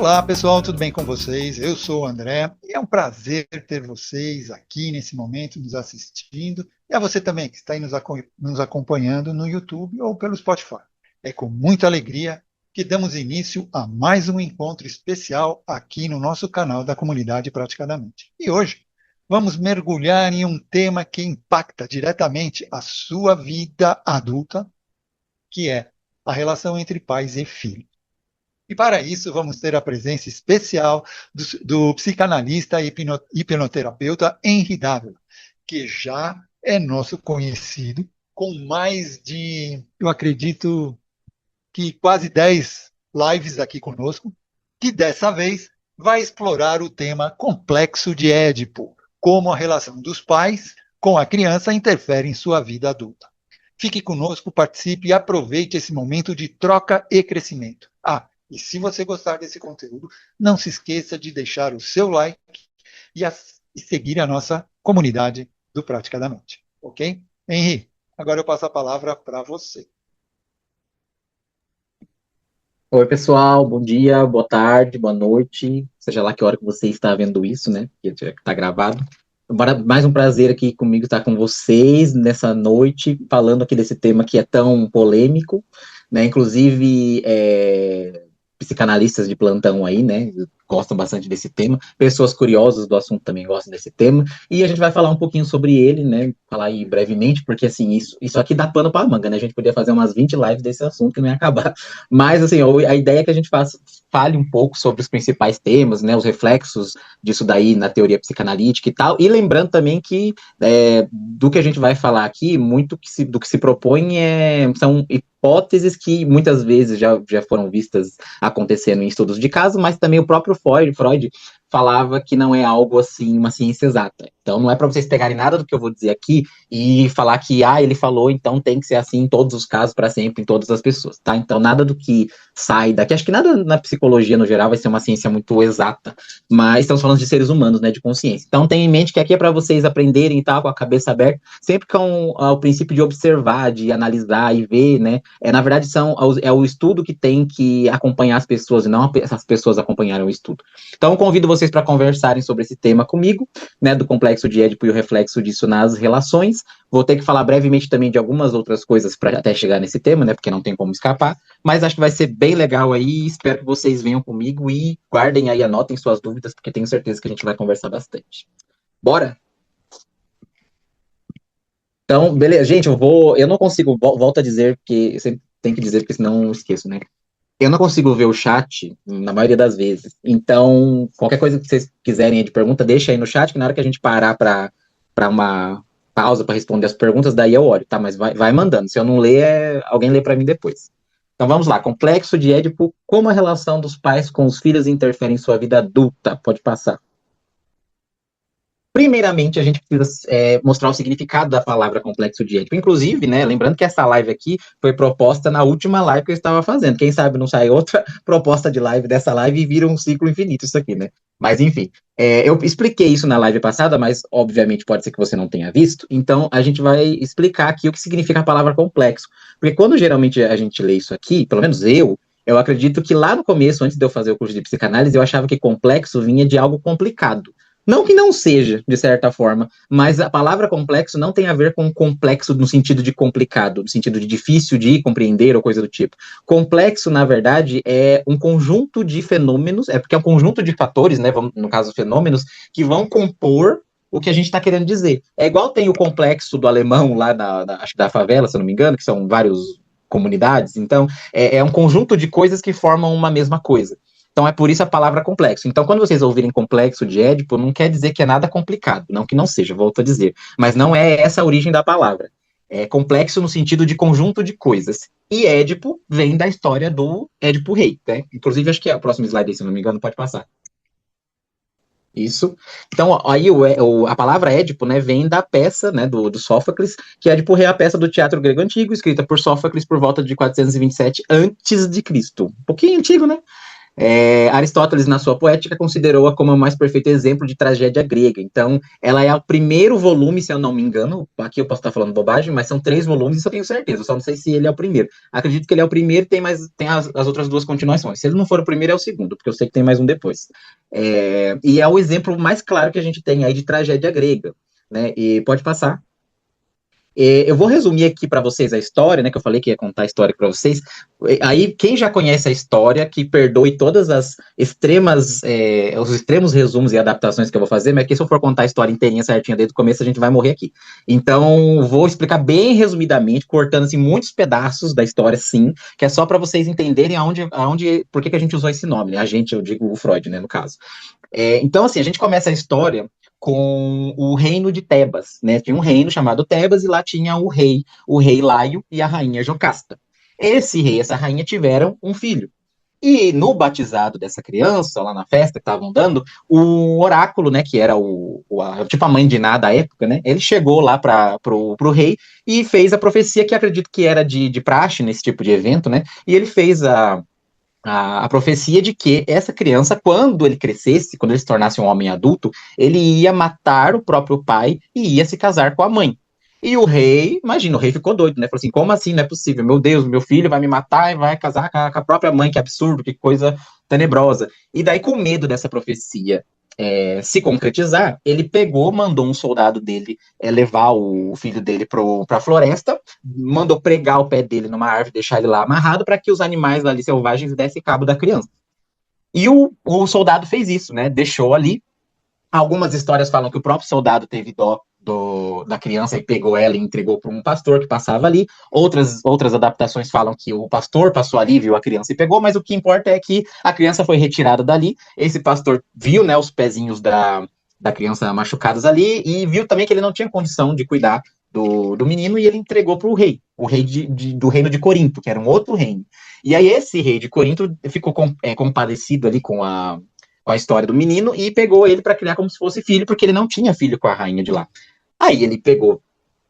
Olá pessoal, tudo bem com vocês? Eu sou o André e é um prazer ter vocês aqui nesse momento nos assistindo e a você também que está aí nos acompanhando no YouTube ou pelo Spotify. É com muita alegria que damos início a mais um encontro especial aqui no nosso canal da comunidade Praticadamente. E hoje vamos mergulhar em um tema que impacta diretamente a sua vida adulta, que é a relação entre pais e filhos. E para isso, vamos ter a presença especial do psicanalista e hipnoterapeuta Henri Dávila, que já é nosso conhecido, com mais de, eu acredito, que quase 10 lives aqui conosco, que dessa vez vai explorar o tema complexo de Édipo, como a relação dos pais com a criança interfere em sua vida adulta. Fique conosco, participe e aproveite esse momento de troca e crescimento. E se você gostar desse conteúdo, não se esqueça de deixar o seu like e seguir a nossa comunidade do Praticadamente. Ok? Henri, agora eu passo a palavra para você. Oi, pessoal, bom dia, boa tarde, boa noite, seja lá que hora que você está vendo isso, né? Porque está gravado. Mais um prazer aqui comigo estar com vocês nessa noite, falando aqui desse tema que é tão polêmico, né? Inclusive, psicanalistas de plantão aí, né? Gostam bastante desse tema. Pessoas curiosas do assunto também gostam desse tema. E a gente vai falar um pouquinho sobre ele, né? Falar aí brevemente, porque assim, isso aqui dá pano para manga, né? A gente podia fazer umas 20 lives desse assunto que não ia acabar. Mas assim, a ideia é que a gente fale um pouco sobre os principais temas, né? Os reflexos disso daí na teoria psicanalítica e tal. E lembrando também que do que a gente vai falar aqui, do que se propõe são hipóteses que muitas vezes já foram vistas acontecendo em estudos de caso, mas também o próprio Freud falava que não é algo assim, uma ciência exata. Então não é para vocês pegarem nada do que eu vou dizer aqui e falar que, ele falou, então tem que ser assim em todos os casos, para sempre, em todas as pessoas, tá? Então nada do que sai daqui, acho que nada na psicologia no geral vai ser uma ciência muito exata, mas estamos falando de seres humanos, né, de consciência. Então tenha em mente que aqui é para vocês aprenderem e tal, com a cabeça aberta, sempre com o princípio de observar, de analisar e ver, né? Na verdade, é o estudo que tem que acompanhar as pessoas e não as pessoas acompanharem o estudo. Então, convido vocês para conversarem sobre esse tema comigo, né, do complexo de Édipo e o reflexo disso nas relações. Vou ter que falar brevemente também de algumas outras coisas para até chegar nesse tema, né, porque não tem como escapar, mas acho que vai ser bem legal aí, espero que vocês venham comigo e guardem aí, anotem suas dúvidas, porque tenho certeza que a gente vai conversar bastante. Bora? Então, beleza, gente, eu não consigo, volto a dizer, porque sempre tem que dizer, porque senão eu esqueço, né? Eu não consigo ver o chat na maioria das vezes. Então, qualquer coisa que vocês quiserem aí de pergunta, deixa aí no chat, que na hora que a gente parar para uma pausa para responder as perguntas, daí eu olho, tá? Mas vai mandando. Se eu não ler, alguém lê para mim depois. Então vamos lá. Complexo de Édipo, como a relação dos pais com os filhos interfere em sua vida adulta? Pode passar. Primeiramente, a gente precisa mostrar o significado da palavra complexo de Édipo. Inclusive, né, lembrando que essa live aqui foi proposta na última live que eu estava fazendo. Quem sabe não sai outra proposta de live dessa live e vira um ciclo infinito isso aqui, né? Mas, enfim, eu expliquei isso na live passada, mas, obviamente, pode ser que você não tenha visto. Então, a gente vai explicar aqui o que significa a palavra complexo. Porque quando geralmente a gente lê isso aqui, pelo menos eu acredito que lá no começo, antes de eu fazer o curso de psicanálise, eu achava que complexo vinha de algo complicado. Não que não seja, de certa forma, mas a palavra complexo não tem a ver com complexo no sentido de complicado, no sentido de difícil de compreender ou coisa do tipo. Complexo, na verdade, é um conjunto de fenômenos, porque é um conjunto de fatores, né, no caso fenômenos, que vão compor o que a gente está querendo dizer. É igual tem o complexo do alemão lá acho que da favela, se eu não me engano, que são várias comunidades. Então, é um conjunto de coisas que formam uma mesma coisa. Então é por isso a palavra complexo. Então quando vocês ouvirem complexo de Édipo, não quer dizer que é nada complicado, não que não seja, volto a dizer, mas não é essa a origem da palavra. É complexo no sentido de conjunto de coisas. E Édipo vem da história do Édipo Rei, né? Inclusive acho que é o próximo slide aí, se não me engano, pode passar. Isso. Então, aí a palavra Édipo, né, vem da peça, né, do Sófocles, que Édipo Rei é a peça do teatro grego antigo, escrita por Sófocles por volta de 427 a.C. Um pouquinho antigo, né? Aristóteles, na sua Poética, considerou-a como o mais perfeito exemplo de tragédia grega. Então, ela é o primeiro volume, se eu não me engano, aqui eu posso estar falando bobagem, mas são 3 volumes, isso eu tenho certeza, eu só não sei se ele é o primeiro. Acredito que ele é o primeiro, tem as outras 2 continuações. Se ele não for o primeiro, é o segundo, porque eu sei que tem mais um depois. E é o exemplo mais claro que a gente tem aí de tragédia grega, né? E pode passar. Eu vou resumir aqui para vocês a história, né? Que eu falei que ia contar a história para vocês. Aí, quem já conhece a história, que perdoe todas as os extremos resumos e adaptações que eu vou fazer, mas aqui, se eu for contar a história inteirinha certinha desde o começo, a gente vai morrer aqui. Então, vou explicar bem resumidamente, cortando assim, muitos pedaços da história, sim, que é só para vocês entenderem por que a gente usou esse nome, né? A gente, eu digo o Freud, né, no caso. Então, assim, a gente começa a história com o reino de Tebas, né? Tinha um reino chamado Tebas e lá tinha o rei Laio e a rainha Jocasta. Esse rei e essa rainha tiveram um filho. E no batizado dessa criança, lá na festa que estavam dando, o oráculo, né, que era tipo a mãe de Ná da época, né, ele chegou lá pro rei e fez a profecia que acredito que era de praxe nesse tipo de evento, né, e ele fez a profecia de que essa criança, quando ele crescesse, quando ele se tornasse um homem adulto, ele ia matar o próprio pai e ia se casar com a mãe. E o rei, imagina, o rei ficou doido, né? Falou assim: como assim? Não é possível, meu Deus, meu filho vai me matar e vai casar com a própria mãe, que absurdo, que coisa tenebrosa. E daí, com medo dessa profecia se concretizar, ele pegou, mandou um soldado dele levar o filho dele para a floresta, mandou pregar o pé dele numa árvore, deixar ele lá amarrado para que os animais ali selvagens dessem cabo da criança. E o soldado fez isso, né? Deixou ali. Algumas histórias falam que o próprio soldado teve dó da criança e pegou ela e entregou para um pastor que passava ali. Outras adaptações falam que o pastor passou ali, viu a criança e pegou, mas o que importa é que a criança foi retirada dali. Esse pastor viu, né, os pezinhos da criança machucados ali e viu também que ele não tinha condição de cuidar do menino e ele entregou para o rei do reino de Corinto, que era um outro reino. E aí esse rei de Corinto ficou compadecido ali com a história do menino e pegou ele para criar como se fosse filho, porque ele não tinha filho com a rainha de lá. Aí ele pegou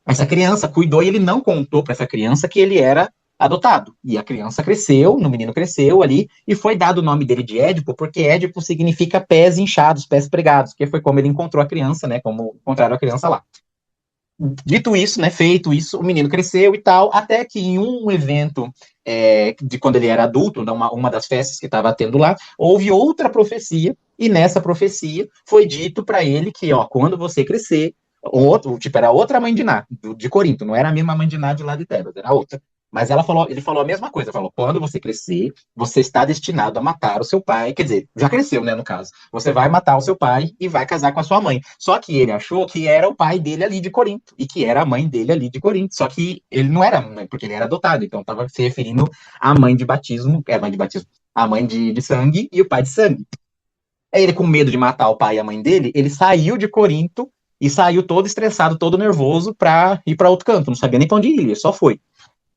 essa criança, cuidou e ele não contou para essa criança que ele era adotado. E a criança cresceu, o menino cresceu ali e foi dado o nome dele de Édipo, porque Édipo significa pés inchados, pés pregados, que foi como ele encontrou a criança, né? Como encontraram a criança lá. Dito isso, né, feito isso, o menino cresceu e tal, até que em um evento de quando ele era adulto, uma das festas que estava tendo lá, houve outra profecia, e nessa profecia foi dito para ele que, ó, quando você crescer, era outra mãe de Ná, de Corinto, não era a mesma mãe de Ná de lá de Tebas, era outra. Mas ele falou a mesma coisa, falou, quando você crescer, você está destinado a matar o seu pai, quer dizer, já cresceu, né, no caso. Você vai matar o seu pai e vai casar com a sua mãe. Só que ele achou que era o pai dele ali de Corinto, e que era a mãe dele ali de Corinto. Só que ele não era, né, porque ele era adotado, então estava se referindo à mãe de batismo, a mãe de sangue e o pai de sangue. Aí ele, com medo de matar o pai e a mãe dele, ele saiu de Corinto e saiu todo estressado, todo nervoso para ir para outro canto. Não sabia nem para onde ir, ele só foi.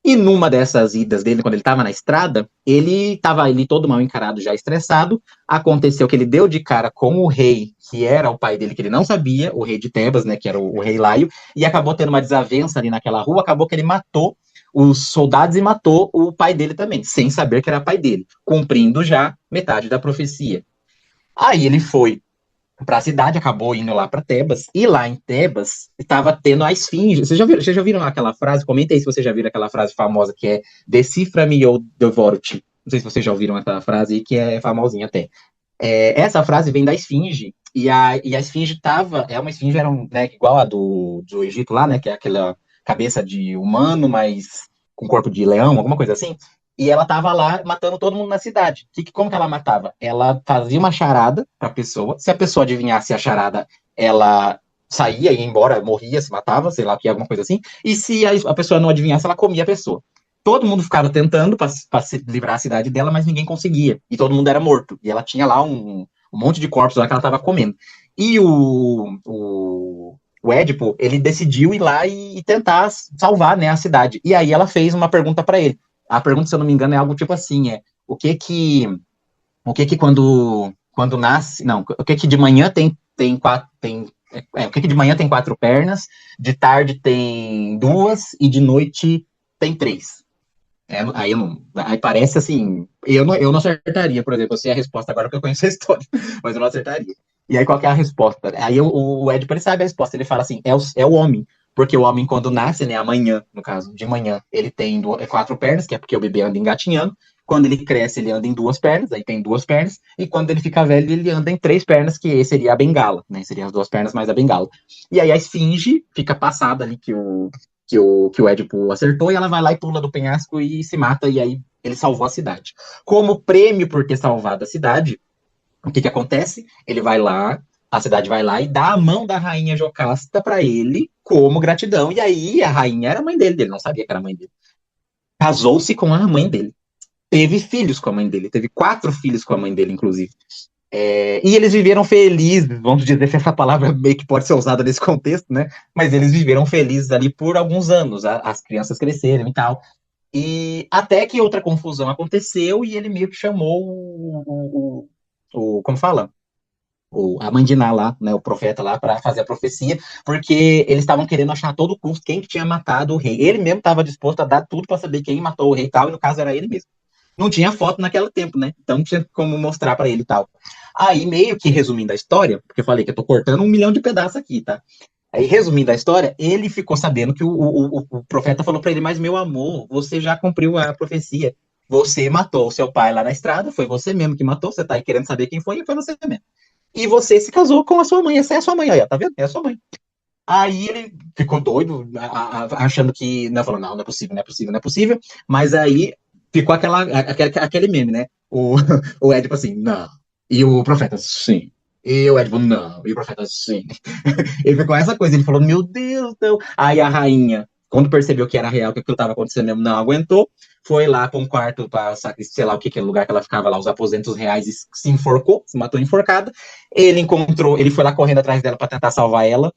E numa dessas idas dele, quando ele estava na estrada, ele estava ali todo mal encarado, já estressado. Aconteceu que ele deu de cara com o rei, que era o pai dele, que ele não sabia, o rei de Tebas, né, que era o rei Laio, e acabou tendo uma desavença ali naquela rua. Acabou que ele matou os soldados e matou o pai dele também, sem saber que era pai dele, cumprindo já metade da profecia. Aí ele foi para a cidade, acabou indo lá para Tebas, e lá em Tebas estava tendo a esfinge. Vocês já viram aquela frase? Comenta aí se vocês já viram aquela frase famosa que é decifra-me ou devoro-te. Não sei se vocês já ouviram essa frase, que é famosinha até. Essa frase vem da esfinge, e a esfinge é uma esfinge era né, igual a do Egito lá, né, que é aquela cabeça de humano, mas com corpo de leão, alguma coisa assim. E ela tava lá matando todo mundo na cidade. Como que ela matava? Ela fazia uma charada pra pessoa. Se a pessoa adivinhasse a charada, ela saía, ia embora, morria, se matava, sei lá o que, alguma coisa assim. E se a pessoa não adivinhasse, ela comia a pessoa. Todo mundo ficava tentando para livrar a cidade dela, mas ninguém conseguia. E todo mundo era morto. E ela tinha lá um monte de corpos lá que ela estava comendo. E o Édipo, ele decidiu ir lá e tentar salvar, né, a cidade. E aí ela fez uma pergunta para ele. A pergunta, se eu não me engano, é algo tipo assim, o que que quando nasce, não, o que que de manhã o que que de manhã tem 4 pernas, de tarde tem 2 e de noite tem 3. Aí parece assim, eu não acertaria, por exemplo, eu sei a resposta agora porque eu conheço a história, mas eu não acertaria. E aí, qual que é a resposta? Aí o Édipo, ele sabe a resposta, ele fala assim, é o homem, porque o homem, quando nasce, né, amanhã, no caso, de manhã, ele tem quatro pernas, que é porque o bebê anda engatinhando, quando ele cresce, ele anda em duas pernas, aí tem duas pernas, e quando ele fica velho, ele anda em três pernas, que seria a bengala, né, seriam as duas pernas mais a bengala. E aí a esfinge fica passada ali que o Édipo acertou, e ela vai lá e pula do penhasco e se mata, e aí ele salvou a cidade. Como prêmio por ter salvado a cidade, o que que acontece? Ele vai lá, a cidade vai lá e dá a mão da rainha Jocasta para ele como gratidão. E aí a rainha era a mãe dele, ele não sabia que era a mãe dele. Casou-se com a mãe dele. Teve filhos com a mãe dele, teve quatro filhos com a mãe dele, inclusive. E eles viveram felizes, vamos dizer se essa palavra meio que pode ser usada nesse contexto, né? Mas eles viveram felizes ali por alguns anos, as crianças cresceram e tal. E até que outra confusão aconteceu e ele meio que chamou como fala? A mãe de Ná lá, né, o profeta lá, para fazer a profecia, porque eles estavam querendo achar a todo custo quem que tinha matado o rei. Ele mesmo estava disposto a dar tudo para saber quem matou o rei e tal, e no caso era ele mesmo. Não tinha foto naquele tempo, né? Então não tinha como mostrar para ele e tal. Aí, meio que resumindo a história, porque eu falei que eu tô cortando 1 milhão de pedaços aqui, tá? Aí, resumindo a história, ele ficou sabendo que o profeta falou para ele: Mas, meu amor, você já cumpriu a profecia. Você matou o seu pai lá na estrada, foi você mesmo que matou, você tá aí querendo saber quem foi, e foi você mesmo. E você se casou com a sua mãe, essa é a sua mãe, aí, ó, tá vendo? É a sua mãe. Aí ele ficou doido, achando que. Não, falou: Não, não é possível, não é possível, não é possível. Mas aí ficou aquele meme, né? O Édipo assim, não. E o profeta, sim. E o Édipo, não. E o profeta, sim. Ele ficou essa coisa, ele falou, meu Deus, não. Aí a rainha, quando percebeu que era real, que aquilo estava acontecendo mesmo, não aguentou, foi lá para um quarto, para sei lá o que, aquele lugar que ela ficava lá, os aposentos reais, e se enforcou, se matou enforcada. Ele encontrou, ele foi lá correndo atrás dela para tentar salvar ela.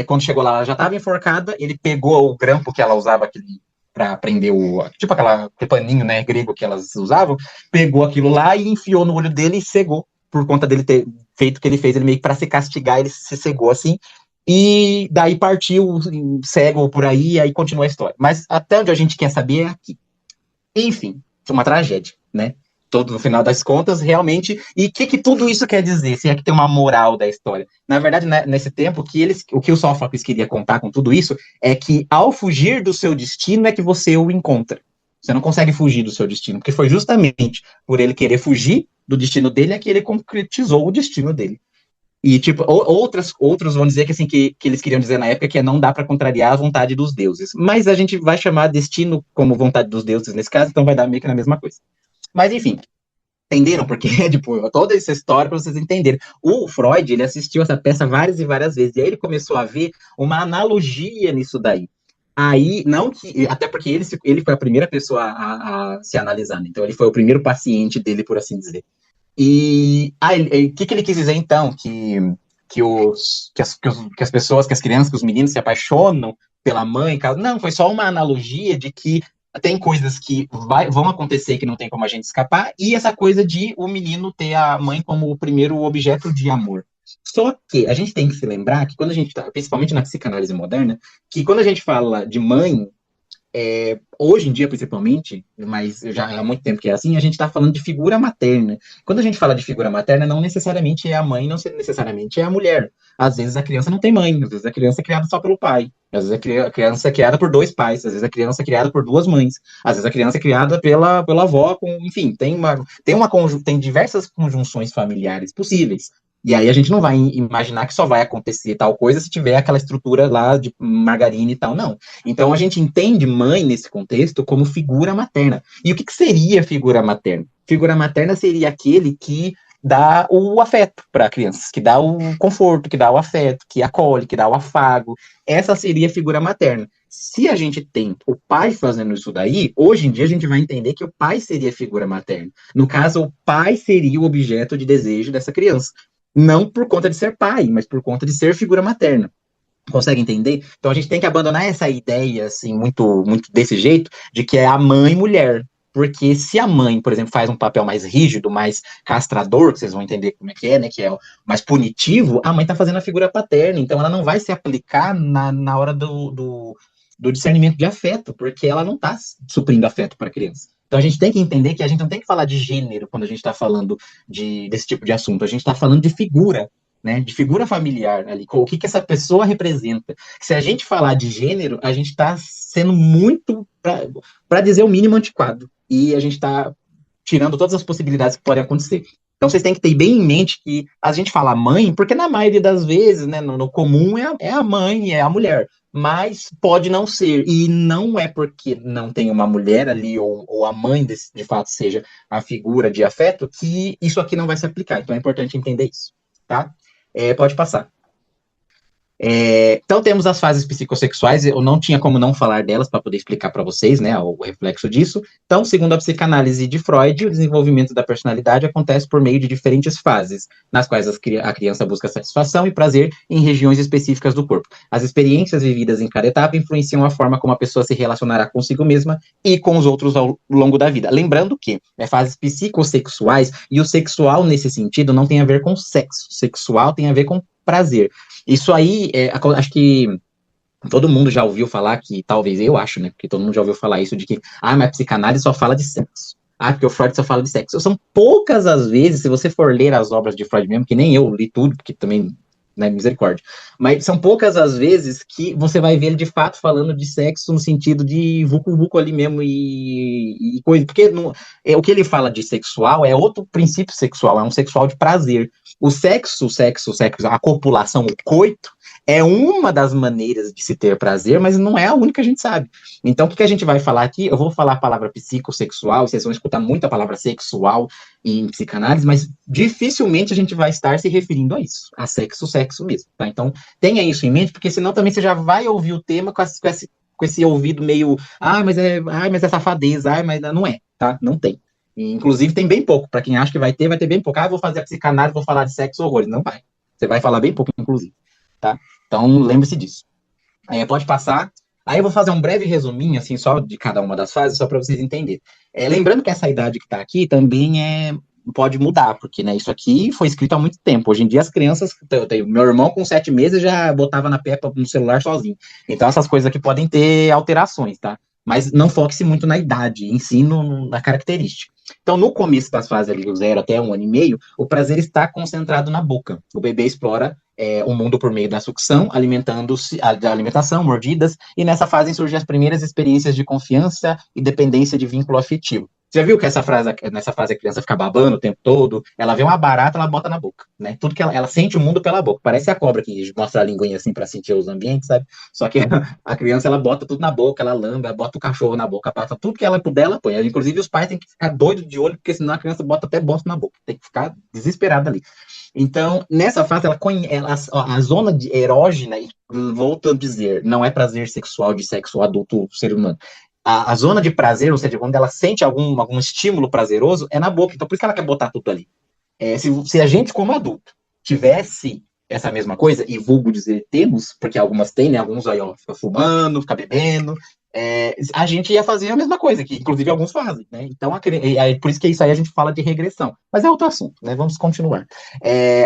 Quando chegou lá, ela já estava enforcada. Ele pegou o grampo que ela usava, aquele para prender tipo aquele paninho, né, grego que elas usavam, pegou aquilo lá e enfiou no olho dele e cegou, por conta dele ter feito o que ele fez, ele meio que para se castigar, ele se cegou assim, e daí partiu cego por aí, e aí continua a história. Mas até onde a gente quer saber é aqui. Enfim, foi uma tragédia, né? Todo no final das contas, realmente. E o que tudo isso quer dizer? Se é que tem uma moral da história. Na verdade, né, nesse tempo, o que o Sófocles queria contar com tudo isso é que ao fugir do seu destino é que você o encontra. Você não consegue fugir do seu destino, porque foi justamente por ele querer fugir do destino dele é que ele concretizou o destino dele. E, tipo, outros vão dizer que, assim, que eles queriam dizer na época que não dá para contrariar a vontade dos deuses. Mas a gente vai chamar destino como vontade dos deuses nesse caso, então vai dar meio que na mesma coisa. Mas, enfim, entenderam? Porque, tipo, toda essa história para vocês entenderem. O Freud, ele assistiu essa peça várias e várias vezes, e aí ele começou a ver uma analogia nisso daí. Aí, não que. Até porque ele foi a primeira pessoa a se analisar, né? Então ele foi o primeiro paciente dele, por assim dizer. E o que ele quis dizer então? Que as pessoas, que as crianças, que os meninos se apaixonam pela mãe? Não, foi só uma analogia de que tem coisas que vão acontecer que não tem como a gente escapar, e essa coisa de o menino ter a mãe como o primeiro objeto de amor. Só que a gente tem que se lembrar que quando a gente está, principalmente na psicanálise moderna, que quando a gente fala de mãe, hoje em dia, principalmente, mas já há muito tempo que é assim, a gente está falando de figura materna. Quando a gente fala de figura materna, não necessariamente é a mãe, não necessariamente é a mulher. Às vezes a criança não tem mãe, às vezes a criança é criada só pelo pai, às vezes a criança é criada por dois pais, às vezes a criança é criada por duas mães, às vezes a criança é criada pela avó, enfim, tem diversas conjunções familiares possíveis. E aí a gente não vai imaginar que só vai acontecer tal coisa se tiver aquela estrutura lá de margarina e tal, não. Então a gente entende mãe nesse contexto como figura materna. E o que seria figura materna? Figura materna seria aquele que dá o afeto para a criança, que dá o conforto, que dá o afeto, que acolhe, que dá o afago. Essa seria a figura materna. Se a gente tem o pai fazendo isso daí, hoje em dia a gente vai entender que o pai seria a figura materna. No caso, o pai seria o objeto de desejo dessa criança. Não por conta de ser pai, mas por conta de ser figura materna. Consegue entender? Então a gente tem que abandonar essa ideia, assim, muito, muito desse jeito, de que é a mãe mulher. Porque se a mãe, por exemplo, faz um papel mais rígido, mais castrador, que vocês vão entender como é, né? Que é mais punitivo, a mãe está fazendo a figura paterna. Então ela não vai se aplicar na hora do discernimento de afeto, porque ela não está suprindo afeto para a criança. Então a gente tem que entender que a gente não tem que falar de gênero quando a gente está falando desse tipo de assunto. A gente está falando de figura, né? De figura familiar ali. O que essa pessoa representa. Se a gente falar de gênero, a gente está sendo muito, para dizer o mínimo, antiquado. E a gente está tirando todas as possibilidades que podem acontecer. Então vocês têm que ter bem em mente que a gente fala mãe, porque na maioria das vezes, né, no comum é a mãe, é a mulher. Mas pode não ser. E não é porque não tem uma mulher ali, ou a mãe de fato seja a figura de afeto, que isso aqui não vai se aplicar. Então é importante entender isso, tá? Pode passar. Então temos as fases psicossexuais, eu não tinha como não falar delas para poder explicar para vocês, né, o reflexo disso. Então, segundo a psicanálise de Freud, o desenvolvimento da personalidade acontece por meio de diferentes fases, nas quais a criança busca satisfação e prazer em regiões específicas do corpo. As experiências vividas em cada etapa influenciam a forma como a pessoa se relacionará consigo mesma e com os outros ao longo da vida. Lembrando que fases psicossexuais, e o sexual nesse sentido não tem a ver com sexo, sexual tem a ver com prazer. Isso aí, acho que todo mundo já ouviu falar que, talvez eu acho, né? Porque todo mundo já ouviu falar isso de que, mas a psicanálise só fala de sexo. Porque o Freud só fala de sexo. São poucas as vezes, se você for ler as obras de Freud mesmo, que nem eu li tudo, porque também, né, misericórdia. Mas são poucas as vezes que você vai ver ele de fato falando de sexo no sentido de vucu-vucu ali mesmo e coisa. Porque o que ele fala de sexual é outro princípio sexual, é um sexual de prazer. O sexo, a copulação, o coito, é uma das maneiras de se ter prazer, mas não é a única, a gente sabe. Então, o que a gente vai falar aqui? Eu vou falar a palavra psicossexual, vocês vão escutar muito a palavra sexual em psicanálise, mas dificilmente a gente vai estar se referindo a isso, a sexo mesmo, tá? Então, tenha isso em mente, porque senão também você já vai ouvir o tema com esse ouvido meio, mas é safadeza, mas não é, tá? Não tem. Inclusive, tem bem pouco. Para quem acha que vai ter bem pouco. Vou fazer a psicanálise, vou falar de sexo, horrores. Não vai. Você vai falar bem pouco, inclusive. Tá? Então, lembre-se disso. Pode passar. Aí eu vou fazer um breve resuminho, assim, só de cada uma das fases, só para vocês entenderem. Lembrando que essa idade que está aqui também pode mudar, porque, né, isso aqui foi escrito há muito tempo. Hoje em dia, as crianças... Meu irmão, com 7 meses, já botava na pepa no celular sozinho. Então, essas coisas aqui podem ter alterações, tá? Mas não foque-se muito na idade, em si, na característica. Então, no começo das fases ali, do 0 até 1 ano e meio, o prazer está concentrado na boca. O bebê explora o mundo por meio da sucção, alimentando-se da alimentação, mordidas, e nessa fase surgem as primeiras experiências de confiança e dependência de vínculo afetivo. Você já viu que nessa fase a criança fica babando o tempo todo? Ela vê uma barata, ela bota na boca, né? Tudo que ela sente o mundo pela boca. Parece a cobra que mostra a linguinha assim para sentir os ambientes, sabe? Só que a criança, ela bota tudo na boca, ela lamba, ela bota o cachorro na boca, passa tudo que ela puder, ela põe. Inclusive, os pais têm que ficar doidos de olho, porque senão a criança bota até bosta na boca. Tem que ficar desesperada ali. Então, nessa fase, a zona erógena, volto a dizer, não é prazer sexual de sexo adulto ser humano. A zona de prazer, ou seja, quando ela sente algum estímulo prazeroso, é na boca. Então, por isso que ela quer botar tudo ali. Se a gente, como adulto, tivesse essa mesma coisa, e vulgo dizer temos, porque algumas têm, né? Alguns aí, ó, fica fumando, fica bebendo, a gente ia fazer a mesma coisa, que inclusive alguns fazem, né? Então, por isso que isso aí a gente fala de regressão. Mas é outro assunto, né? Vamos continuar.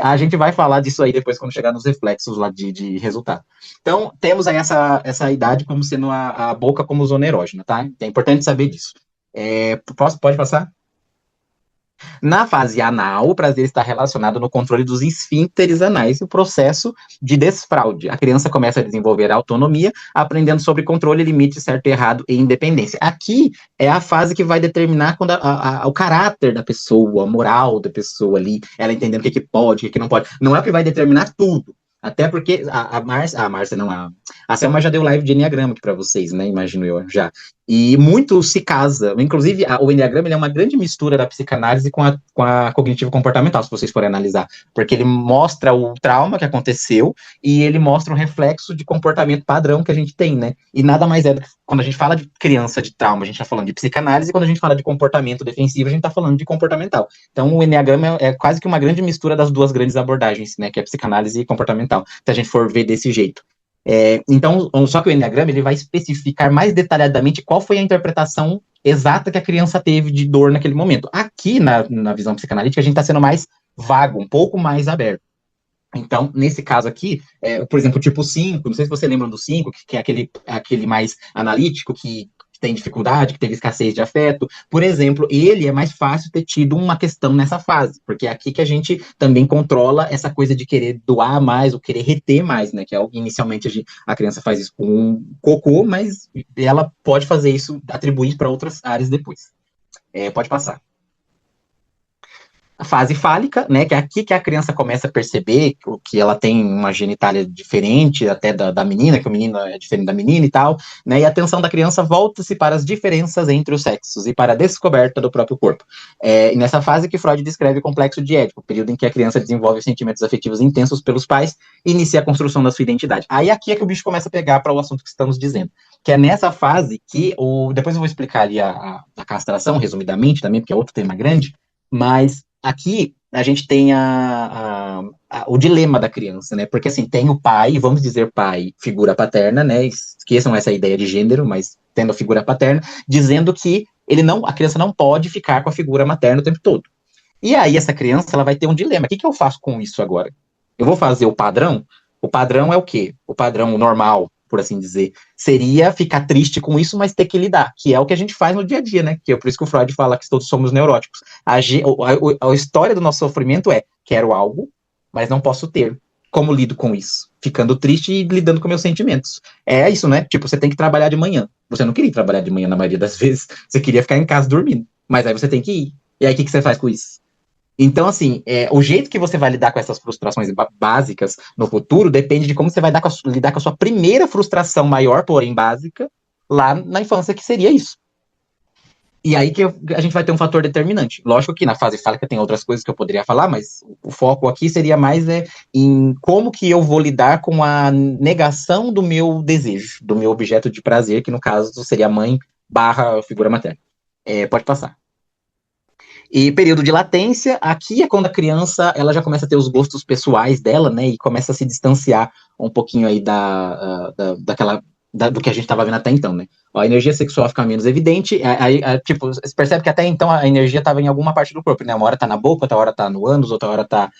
A gente vai falar disso aí depois quando chegar nos reflexos lá de resultado. Então, temos aí essa idade como sendo a boca como zona erógena, tá? É importante saber disso. Pode passar? Na fase anal, o prazer está relacionado no controle dos esfíncteres anais e o processo de desfraude. A criança começa a desenvolver a autonomia, aprendendo sobre controle, limite, certo e errado e independência. Aqui é a fase que vai determinar quando o caráter da pessoa, a moral da pessoa ali, ela entendendo o que pode, o que não pode. Não é o que vai determinar tudo. Até porque a Selma já deu live de Enneagrama aqui para vocês, né? Imagino eu já. E muito se casa. Inclusive, o Enneagrama é uma grande mistura da psicanálise com a cognitivo-comportamental, se vocês forem analisar. Porque ele mostra o trauma que aconteceu e ele mostra um reflexo de comportamento padrão que a gente tem, né? E nada mais é do que, quando a gente fala de criança de trauma, a gente está falando de psicanálise, e quando a gente fala de comportamento defensivo, a gente está falando de comportamental. Então, o Enneagrama é quase que uma grande mistura das duas grandes abordagens, né? Que é psicanálise e comportamental, se a gente for ver desse jeito. Então, só que o Enneagrama ele vai especificar mais detalhadamente qual foi a interpretação exata que a criança teve de dor naquele momento. Aqui, na visão psicanalítica, a gente está sendo mais vago, um pouco mais aberto. Então, nesse caso aqui, por exemplo, o tipo 5, não sei se você lembra do 5, que é aquele mais analítico, que tem dificuldade, que teve escassez de afeto. Por exemplo, ele é mais fácil ter tido uma questão nessa fase, porque é aqui que a gente também controla essa coisa de querer doar mais, ou querer reter mais, né? Que é o que inicialmente a criança faz isso com um cocô, mas ela pode fazer isso, atribuir para outras áreas depois. Pode passar. A fase fálica, né, que é aqui que a criança começa a perceber que ela tem uma genitália diferente até da menina, que o menino é diferente da menina e tal, né, e a atenção da criança volta-se para as diferenças entre os sexos e para a descoberta do próprio corpo. E nessa fase que Freud descreve o complexo de Édipo, o período em que a criança desenvolve sentimentos afetivos intensos pelos pais e inicia a construção da sua identidade. Aí aqui é que o bicho começa a pegar para o assunto que estamos dizendo, que é nessa fase que, depois eu vou explicar ali a castração, resumidamente também, porque é outro tema grande, mas aqui a gente tem o dilema da criança, né? Porque assim, tem o pai, vamos dizer pai, figura paterna, né? Esqueçam essa ideia de gênero, mas tendo a figura paterna, dizendo que a criança não pode ficar com a figura materna o tempo todo. E aí essa criança, ela vai ter um dilema. O que eu faço com isso agora? Eu vou fazer o padrão? O padrão é o quê? O padrão normal, por assim dizer, seria ficar triste com isso, mas ter que lidar, que é o que a gente faz no dia a dia, né? Que é por isso que o Freud fala que todos somos neuróticos. A história do nosso sofrimento é: quero algo, mas não posso ter. Como lido com isso? Ficando triste e lidando com meus sentimentos. É isso, né? Tipo, você tem que trabalhar de manhã. Você não queria trabalhar de manhã na maioria das vezes, você queria ficar em casa dormindo. Mas aí você tem que ir. E aí o que você faz com isso? Então, assim, o jeito que você vai lidar com essas frustrações básicas no futuro depende de como você vai lidar com a sua primeira frustração maior, porém básica, lá na infância, que seria isso. E aí que a gente vai ter um fator determinante. Lógico que na fase fálica tem outras coisas que eu poderia falar, mas o foco aqui seria mais em como que eu vou lidar com a negação do meu desejo, do meu objeto de prazer, que no caso seria a mãe / figura materna. Pode passar. E período de latência, aqui é quando a criança ela já começa a ter os gostos pessoais dela, né, e começa a se distanciar um pouquinho aí do que a gente estava vendo até então, né. A energia sexual fica menos evidente, aí, tipo, você percebe que até então a energia estava em alguma parte do corpo, né, uma hora tá na boca, outra hora tá no ânus, outra hora tá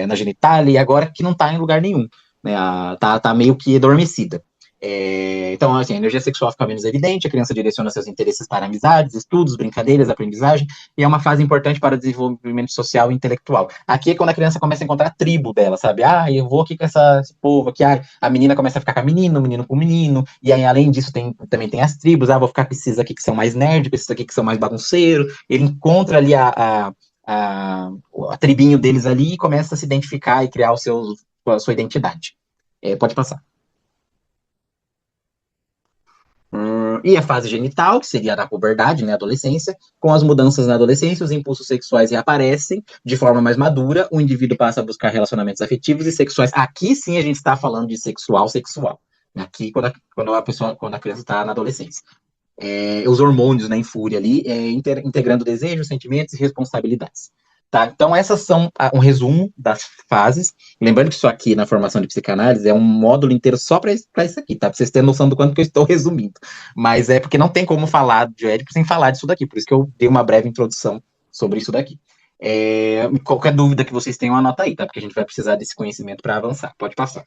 na genitália, e agora que não tá em lugar nenhum, né, tá meio que adormecida. Então, assim, a energia sexual fica menos evidente, a criança direciona seus interesses para amizades, estudos, brincadeiras, aprendizagem, e é uma fase importante para o desenvolvimento social e intelectual. Aqui é quando a criança começa a encontrar a tribo dela, sabe? Eu vou aqui com esse povo aqui, a menina começa a ficar com a menina, o menino com o menino, e aí, além disso, também tem as tribos, vou ficar com esses aqui que são mais nerd, com esses aqui que são mais bagunceiro, ele encontra ali a tribinho deles ali e começa a se identificar e criar a sua identidade. Pode passar. E a fase genital, que seria a da puberdade, né, adolescência, com as mudanças na adolescência, os impulsos sexuais reaparecem de forma mais madura, o indivíduo passa a buscar relacionamentos afetivos e sexuais. Aqui sim a gente está falando de sexual. Aqui, quando a criança está na adolescência. Os hormônios, né, em fúria ali, integrando desejos, sentimentos e responsabilidades. Tá? Então, essas são um resumo das fases. Lembrando que isso aqui, na formação de psicanálise, é um módulo inteiro só para isso aqui, tá? Para vocês terem noção do quanto que eu estou resumindo. Mas é porque não tem como falar de Édipo sem falar disso daqui, por isso que eu dei uma breve introdução sobre isso daqui. Qualquer dúvida que vocês tenham, anota aí, tá? Porque a gente vai precisar desse conhecimento para avançar. Pode passar.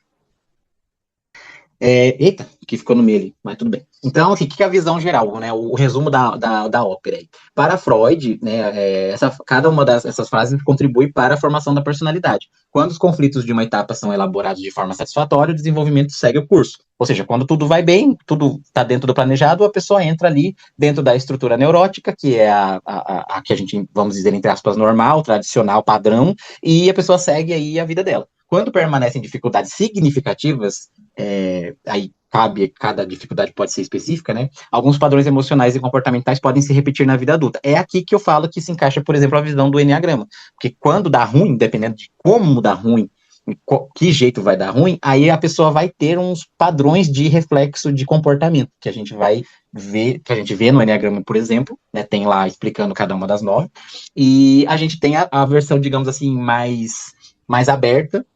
Eita, que ficou no meio ali, mas tudo bem. Então, assim, o que é a visão geral, né? O resumo da ópera aí. Para Freud, né, cada uma dessas frases contribui para a formação da personalidade. Quando os conflitos de uma etapa são elaborados de forma satisfatória, o desenvolvimento segue o curso. Ou seja, quando tudo vai bem, tudo está dentro do planejado, a pessoa entra ali dentro da estrutura neurótica, que é a que a gente, vamos dizer, entre aspas, normal, tradicional, padrão, e a pessoa segue aí a vida dela. Quando permanecem dificuldades significativas, aí cada dificuldade pode ser específica, né? Alguns padrões emocionais e comportamentais podem se repetir na vida adulta. É aqui que eu falo que se encaixa, por exemplo, a visão do enneagrama. Porque quando dá ruim, dependendo de como dá ruim, que jeito vai dar ruim, aí a pessoa vai ter uns padrões de reflexo de comportamento, que a gente vai ver, que a gente vê no enneagrama, por exemplo, né? Tem lá explicando cada uma das 9, e a gente tem a versão, digamos assim, mais aberta,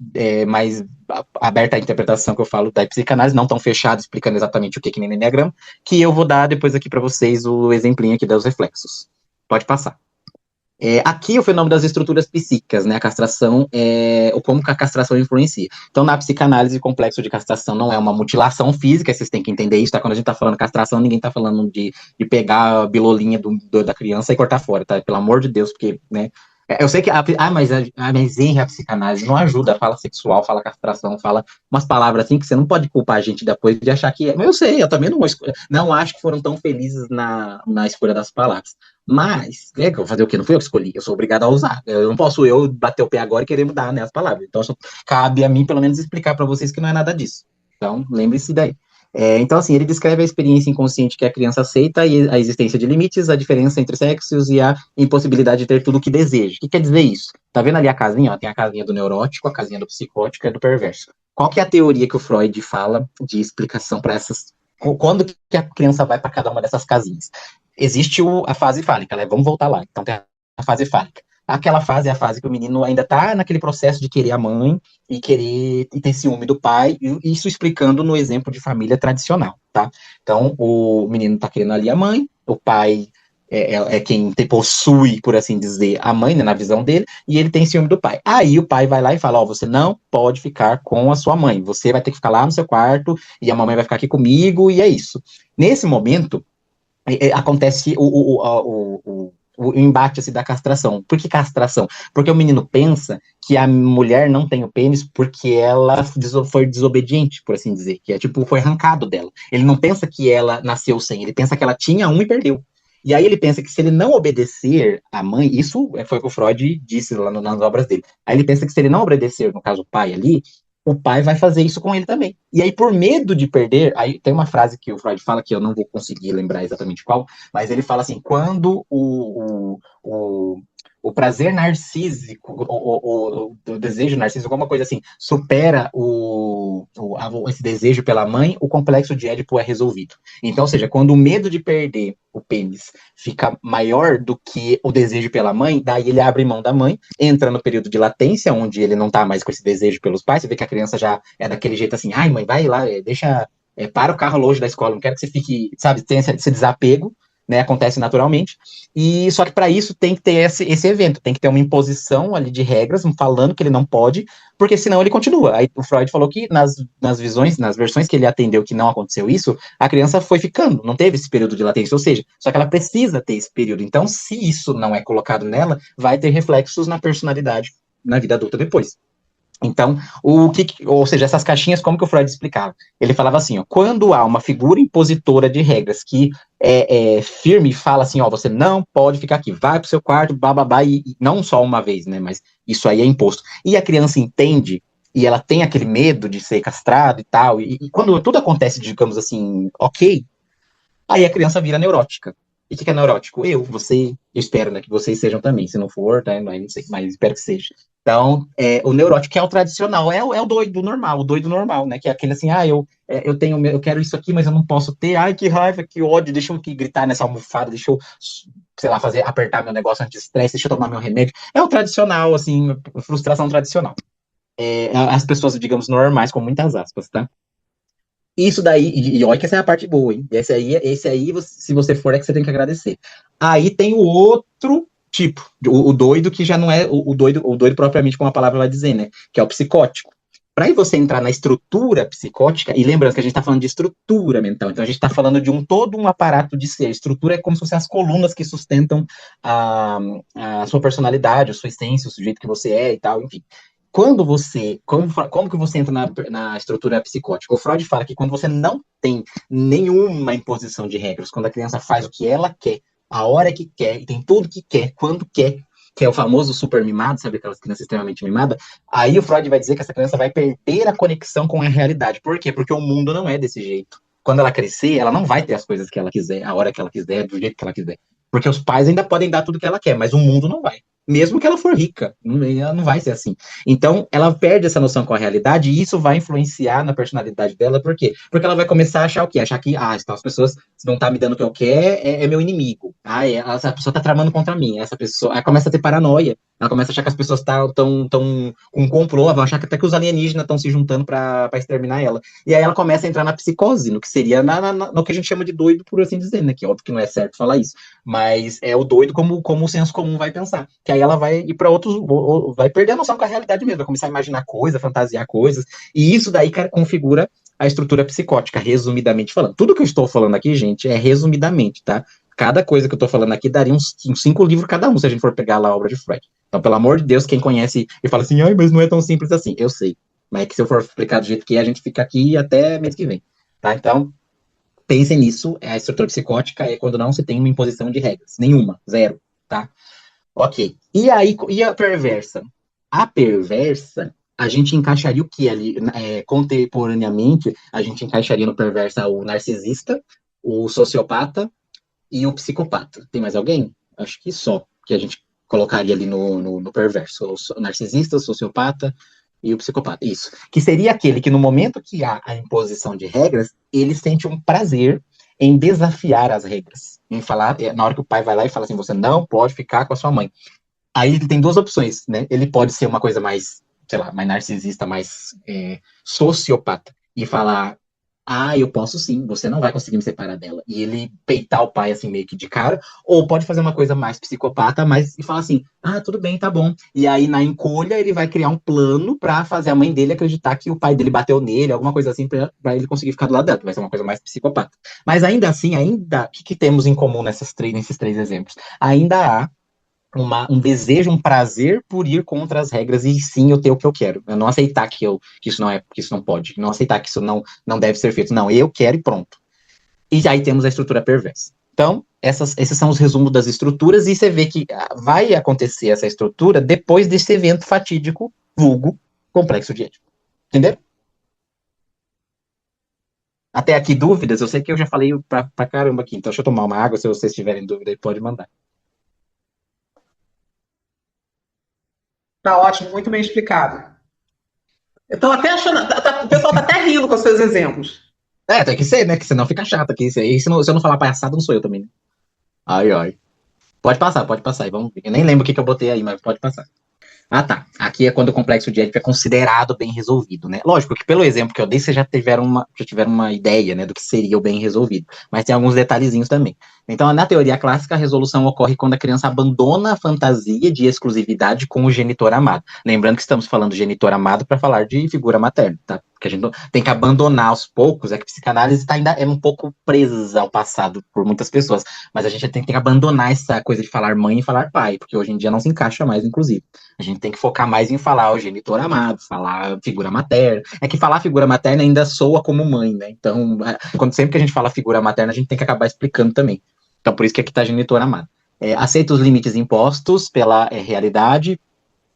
mais aberta à interpretação que eu falo da psicanálise, não tão fechada, explicando exatamente o que nem no enneagrama, que eu vou dar depois aqui para vocês o exemplinho aqui dos reflexos. Pode passar. Aqui o fenômeno das estruturas psíquicas, né? A castração, ou como que a castração influencia. Então, na psicanálise, o complexo de castração não é uma mutilação física, vocês têm que entender isso, tá? Quando a gente tá falando castração, ninguém tá falando de pegar a bilolinha da criança e cortar fora, tá? Pelo amor de Deus, porque, né? Eu sei que, mas Henry, a psicanálise não ajuda, fala sexual, fala castração, fala umas palavras assim que você não pode culpar a gente depois de achar que é. Mas eu sei, eu também não acho que foram tão felizes na escolha das palavras. Mas, eu vou fazer o quê? Não fui eu que escolhi, eu sou obrigado a usar. Eu não posso bater o pé agora e querer mudar, né, as palavras. Então, cabe a mim, pelo menos, explicar para vocês que não é nada disso. Então, lembre-se daí. Então, assim, ele descreve a experiência inconsciente que a criança aceita e a existência de limites, a diferença entre sexos e a impossibilidade de ter tudo o que deseja. O que quer dizer isso? Tá vendo ali a casinha? Ó, tem a casinha do neurótico, a casinha do psicótico e a do perverso. Qual que é a teoria que o Freud fala de explicação para essas... Quando que a criança vai para cada uma dessas casinhas? Existe a fase fálica, né? Vamos voltar lá. Então tem a fase fálica. Aquela fase é a fase que o menino ainda está naquele processo de querer a mãe e ter ciúme do pai, e isso explicando no exemplo de família tradicional, tá? Então o menino está querendo ali a mãe, o pai é quem possui, por assim dizer, a mãe, né, na visão dele, e ele tem ciúme do pai. Aí o pai vai lá e fala, ó, você não pode ficar com a sua mãe, você vai ter que ficar lá no seu quarto, e a mamãe vai ficar aqui comigo, e é isso. Nesse momento, acontece o embate assim, da castração. Por que castração? Porque o menino pensa que a mulher não tem o pênis porque ela foi desobediente, por assim dizer, que foi arrancado dela. Ele não pensa que ela nasceu sem, ele pensa que ela tinha um e perdeu. E aí ele pensa que se ele não obedecer à mãe, isso foi o que o Freud disse lá nas obras dele. Aí ele pensa que se ele não obedecer, no caso o pai ali, o pai vai fazer isso com ele também. E aí, por medo de perder, aí tem uma frase que o Freud fala que eu não vou conseguir lembrar exatamente qual, mas ele fala assim: quando o prazer narcísico, o desejo narcísico, alguma coisa assim, supera esse desejo pela mãe, o complexo de Édipo é resolvido. Então, ou seja, quando o medo de perder o pênis fica maior do que o desejo pela mãe, daí ele abre mão da mãe, entra no período de latência, onde ele não tá mais com esse desejo pelos pais, você vê que a criança já é daquele jeito assim, ai mãe, vai lá, deixa, para o carro longe da escola, não quero que você fique, sabe, tenha esse desapego, né, acontece naturalmente, e só que para isso tem que ter esse evento, tem que ter uma imposição ali de regras, falando que ele não pode, porque senão ele continua. Aí o Freud falou que nas versões que ele atendeu que não aconteceu isso, a criança foi ficando, não teve esse período de latência, ou seja, só que ela precisa ter esse período. Então, se isso não é colocado nela, vai ter reflexos na personalidade na vida adulta depois. Então, ou seja, essas caixinhas, como que o Freud explicava? Ele falava assim, ó, quando há uma figura impositora de regras que é firme e fala assim, ó, você não pode ficar aqui, vai pro seu quarto, bababá, e não só uma vez, né, mas isso aí é imposto. E a criança entende, e ela tem aquele medo de ser castrado e tal, e quando tudo acontece, digamos assim, ok, aí a criança vira neurótica. E o que é neurótico? Você, eu espero, né, que vocês sejam também. Se não for, tá, não sei, mas espero que seja. Então, o neurótico é o tradicional, é o doido normal, né? Que é aquele assim, eu quero isso aqui, mas eu não posso ter. Ai, que raiva, que ódio, deixa eu aqui gritar nessa almofada, deixa eu, sei lá, apertar meu negócio anti-estresse, deixa eu tomar meu remédio. É o tradicional, assim, frustração tradicional. As pessoas, digamos, normais, com muitas aspas, tá? Isso daí, e olha que essa é a parte boa, hein? Esse aí, se você for, é que você tem que agradecer. Aí tem o outro tipo, o doido que já não é o doido propriamente como a palavra vai dizer, né? Que é o psicótico. Para aí você entrar na estrutura psicótica, e lembrando que a gente está falando de estrutura mental, então a gente está falando de todo um aparato de ser. Estrutura é como se fossem as colunas que sustentam a sua personalidade, a sua essência, o sujeito que você é e tal, enfim. Como que você entra na estrutura psicótica? O Freud fala que quando você não tem nenhuma imposição de regras, quando a criança faz o que ela quer, a hora que quer, e tem tudo que quer, quando quer, que é o famoso super mimado, sabe aquelas crianças extremamente mimadas, aí o Freud vai dizer que essa criança vai perder a conexão com a realidade. Por quê? Porque o mundo não é desse jeito. Quando ela crescer, ela não vai ter as coisas que ela quiser, a hora que ela quiser, do jeito que ela quiser. Porque os pais ainda podem dar tudo que ela quer, mas o mundo não vai. Mesmo que ela for rica, ela não vai ser assim. Então, ela perde essa noção com a realidade e isso vai influenciar na personalidade dela. Por quê? Porque ela vai começar a achar o quê? Achar que, então as pessoas não estão me dando o que eu quero, é meu inimigo. Essa pessoa está tramando contra mim. Essa pessoa. Aí começa a ter paranoia. Ela começa a achar que as pessoas estão com um complô, vão achar que até que os alienígenas estão se juntando para exterminar ela. E aí ela começa a entrar na psicose, no que seria no que a gente chama de doido, por assim dizer, né? Que óbvio que não é certo falar isso. Mas é o doido como o senso comum vai pensar. Que aí ela vai ir para outros, vai perder a noção com a realidade mesmo, vai começar a imaginar coisas, fantasiar coisas. E isso daí, cara, configura a estrutura psicótica, resumidamente falando. Tudo que eu estou falando aqui, gente, é resumidamente, tá? Cada coisa que eu tô falando aqui daria uns 5 livros cada um, se a gente for pegar lá a obra de Freud. Então, pelo amor de Deus, quem conhece e fala assim, ai, mas não é tão simples assim. Eu sei. Mas é que se eu for explicar do jeito que é, a gente fica aqui até mês que vem. Tá? Então, pensem nisso. A estrutura psicótica é quando não se tem uma imposição de regras. Nenhuma. Zero. Tá? Ok. E aí, e a perversa? A perversa, a gente encaixaria o que ali? Contemporaneamente, a gente encaixaria no perversa o narcisista, o sociopata e o psicopata. Tem mais alguém? Acho que só que a gente colocaria ali no perverso. O narcisista, o sociopata e o psicopata. Isso. Que seria aquele que no momento que há a imposição de regras, ele sente um prazer em desafiar as regras. Em falar, na hora que o pai vai lá e fala assim, você não pode ficar com a sua mãe. Aí ele tem duas opções, né? Ele pode ser uma coisa mais, sei lá, mais narcisista, mais sociopata. E falar, eu posso sim, você não vai conseguir me separar dela. E ele peitar o pai assim meio que de cara, ou pode fazer uma coisa mais psicopata, mas e falar assim, tudo bem, tá bom. E aí na encolha ele vai criar um plano pra fazer a mãe dele acreditar que o pai dele bateu nele, alguma coisa assim, pra ele conseguir ficar do lado dela. Vai ser uma coisa mais psicopata. Mas ainda assim, o que temos em comum nesses três exemplos? Ainda há um desejo, um prazer por ir contra as regras e sim eu ter o que eu quero. Eu não aceitar que isso não é, que isso não pode, não aceitar que isso não deve ser feito. Não, eu quero e pronto. E aí temos a estrutura perversa. Então, esses são os resumos das estruturas e você vê que vai acontecer essa estrutura depois desse evento fatídico, vulgo, complexo de Édipo. Entendeu? Até aqui dúvidas, eu sei que eu já falei pra caramba aqui, então deixa eu tomar uma água, se vocês tiverem dúvida aí pode mandar. Tá ótimo, muito bem explicado. Eu tô até achando. O pessoal tá até rindo com os seus exemplos. Tem que ser, né? Que senão fica chato aqui. Se eu não falar palhaçada, não sou eu também, né? Ai, ai. Pode passar. E vamos ver. Eu nem lembro o que eu botei aí, mas pode passar. Ah, tá. Aqui é quando o complexo de Édipo é considerado bem resolvido, né? Lógico que pelo exemplo que eu dei, vocês já tiveram uma ideia, né, do que seria o bem resolvido. Mas tem alguns detalhezinhos também. Então, na teoria clássica, a resolução ocorre quando a criança abandona a fantasia de exclusividade com o genitor amado. Lembrando que estamos falando de genitor amado para falar de figura materna, tá? Porque a gente tem que abandonar aos poucos, é que a psicanálise ainda é um pouco presa ao passado por muitas pessoas, mas a gente tem que abandonar essa coisa de falar mãe e falar pai, porque hoje em dia não se encaixa mais, inclusive. A gente tem que focar mais em falar o genitor amado, falar figura materna. É que falar figura materna ainda soa como mãe, né? Então, sempre que a gente fala figura materna, a gente tem que acabar explicando também. Então, por isso que aqui está genitor amado. Aceita os limites impostos pela realidade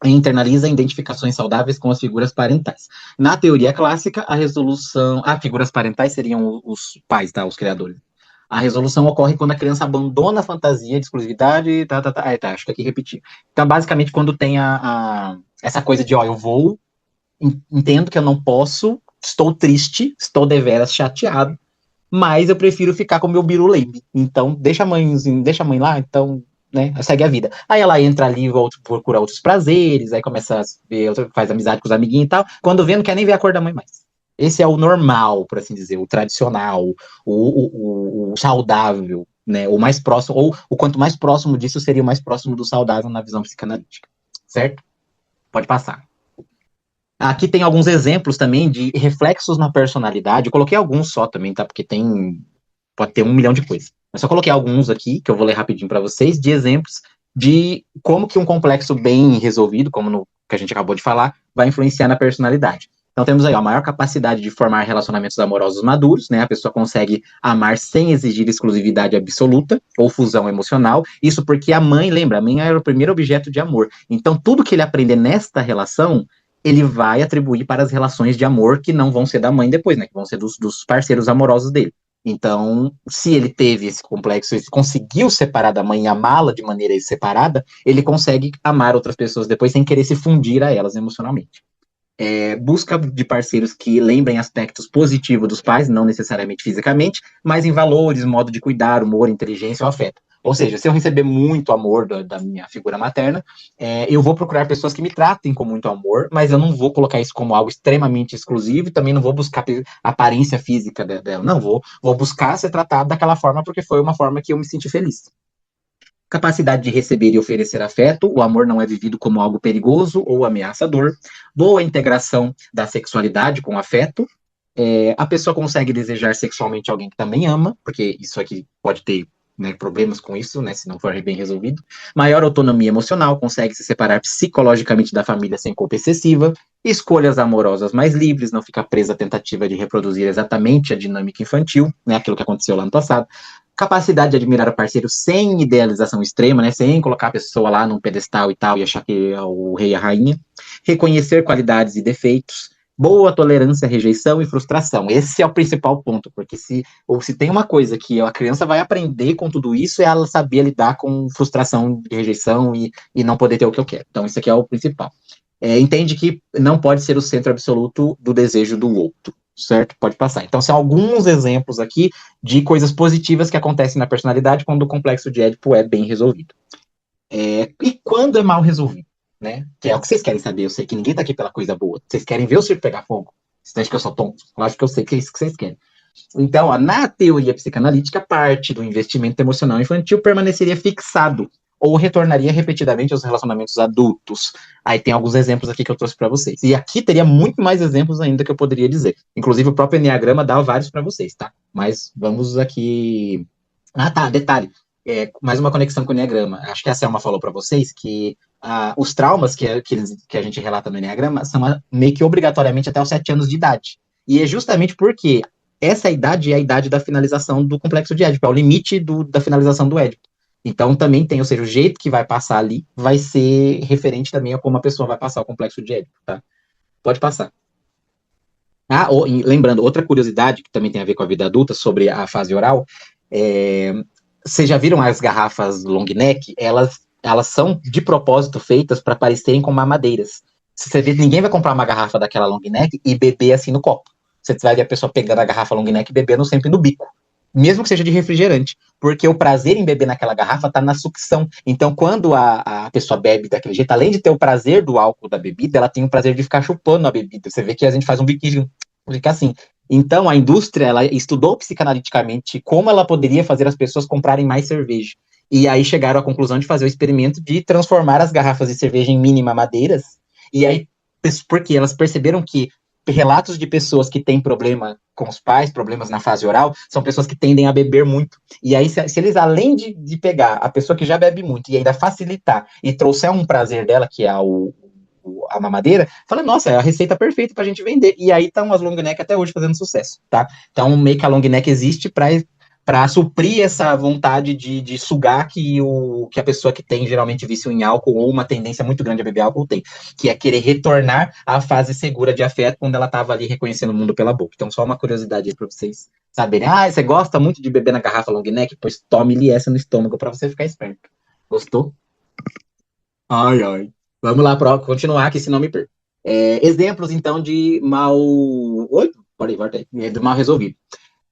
e internaliza identificações saudáveis com as figuras parentais. Na teoria clássica, a resolução... figuras parentais seriam os pais, tá? Os criadores. A resolução ocorre quando a criança abandona a fantasia de exclusividade, acho que aqui repeti. Então, basicamente, quando tem essa coisa de, eu vou, entendo que eu não posso, estou triste, estou deveras chateado, mas eu prefiro ficar com o meu biruleibe. Então, deixa a mãe lá, então, né, segue a vida. Aí ela entra ali, volta, procura outros prazeres, aí começa a ver, faz amizade com os amiguinhos e tal, quando vê, não quer nem ver a cor da mãe mais. Esse é o normal, por assim dizer, o tradicional, o saudável, né? O mais próximo, ou o quanto mais próximo disso seria o mais próximo do saudável na visão psicanalítica. Certo? Pode passar. Aqui tem alguns exemplos também de reflexos na personalidade. Eu coloquei alguns só também, tá? Porque pode ter 1 milhão de coisas. Mas só coloquei alguns aqui, que eu vou ler rapidinho para vocês, de exemplos de como que um complexo bem resolvido, como no que a gente acabou de falar, vai influenciar na personalidade. Então temos aí a maior capacidade de formar relacionamentos amorosos maduros, né? A pessoa consegue amar sem exigir exclusividade absoluta ou fusão emocional. Isso porque a mãe era o primeiro objeto de amor. Então tudo que ele aprender nesta relação, ele vai atribuir para as relações de amor que não vão ser da mãe depois, né? Que vão ser dos parceiros amorosos dele. Então, se ele teve esse complexo, ele conseguiu separar da mãe e amá-la de maneira separada, ele consegue amar outras pessoas depois sem querer se fundir a elas emocionalmente. Busca de parceiros que lembrem aspectos positivos dos pais, não necessariamente fisicamente, mas em valores, modo de cuidar, humor, inteligência ou afeto. Ou seja, se eu receber muito amor da minha figura materna, eu vou procurar pessoas que me tratem com muito amor, mas eu não vou colocar isso como algo extremamente exclusivo e também não vou buscar a aparência física dela. Não, vou buscar ser tratado daquela forma porque foi uma forma que eu me senti feliz. Capacidade de receber e oferecer afeto, o amor não é vivido como algo perigoso ou ameaçador. Boa integração da sexualidade com afeto. A pessoa consegue desejar sexualmente alguém que também ama, porque isso aqui pode ter, né, problemas com isso, né, se não for bem resolvido. Maior autonomia emocional, consegue se separar psicologicamente da família sem culpa excessiva. Escolhas amorosas mais livres, não fica presa à tentativa de reproduzir exatamente a dinâmica infantil, né, aquilo que aconteceu lá no passado. Capacidade de admirar o parceiro sem idealização extrema, né, sem colocar a pessoa lá num pedestal e tal, e achar que é o rei e a rainha. Reconhecer qualidades e defeitos. Boa tolerância à rejeição e frustração. Esse é o principal ponto, porque se tem uma coisa que a criança vai aprender com tudo isso, é ela saber lidar com frustração de rejeição e não poder ter o que eu quero. Então, isso aqui é o principal. Entende que não pode ser o centro absoluto do desejo do outro, certo? Pode passar. Então, são alguns exemplos aqui de coisas positivas que acontecem na personalidade quando o complexo de Édipo é bem resolvido. E quando é mal resolvido? Né? Que é o que vocês querem saber. Eu sei que ninguém tá aqui pela coisa boa. Vocês querem ver o circo pegar fogo? Vocês acham que eu sou tonto? Eu acho que eu sei que é isso que vocês querem. Então, na teoria psicanalítica, parte do investimento emocional infantil permaneceria fixado ou retornaria repetidamente aos relacionamentos adultos. Aí tem alguns exemplos aqui que eu trouxe para vocês. E aqui teria muito mais exemplos ainda que eu poderia dizer. Inclusive, o próprio Enneagrama dá vários para vocês, tá? Mas vamos aqui... Ah, tá, detalhe. Mais uma conexão com o Enneagrama. Acho que a Selma falou para vocês que os traumas que a gente relata no Enneagrama são meio que obrigatoriamente até os 7 anos de idade. E é justamente porque essa idade é a idade da finalização do complexo de Édipo, é o limite da finalização do Édipo. Então também tem, ou seja, o jeito que vai passar ali vai ser referente também a como a pessoa vai passar o complexo de Édipo, tá? Pode passar. Lembrando, outra curiosidade que também tem a ver com a vida adulta sobre a fase oral, vocês já viram as garrafas long neck? Elas são de propósito feitas para parecerem com mamadeiras. Se você vê, ninguém vai comprar uma garrafa daquela long neck e beber assim no copo. Você vai ver a pessoa pegando a garrafa long neck e bebendo sempre no bico. Mesmo que seja de refrigerante. Porque o prazer em beber naquela garrafa está na sucção. Então, quando a pessoa bebe daquele jeito, além de ter o prazer do álcool da bebida, ela tem o prazer de ficar chupando a bebida. Você vê que a gente faz um biquinho, fica assim. Então, a indústria, ela estudou psicanaliticamente como ela poderia fazer as pessoas comprarem mais cerveja. E aí chegaram à conclusão de fazer o experimento de transformar as garrafas de cerveja em mini mamadeiras. E aí, porque elas perceberam que relatos de pessoas que têm problema com os pais, problemas na fase oral, são pessoas que tendem a beber muito. E aí, se eles, além de pegar a pessoa que já bebe muito e ainda facilitar e trouxer um prazer dela, que é a mamadeira, fala, nossa, é a receita perfeita pra gente vender. E aí estão as long neck até hoje fazendo sucesso, tá? Então, meio que a long neck existe para suprir essa vontade de sugar que a pessoa que tem geralmente vício em álcool ou uma tendência muito grande a beber álcool tem, que é querer retornar à fase segura de afeto quando ela estava ali reconhecendo o mundo pela boca. Então, só uma curiosidade aí para vocês saberem. Você gosta muito de beber na garrafa long neck? Pois tome-lhe essa no estômago para você ficar esperto. Gostou? Ai, ai. Vamos lá, continuar, que senão me perco. Exemplos, então, de mal... Oi? Volta aí. Do mal resolvido.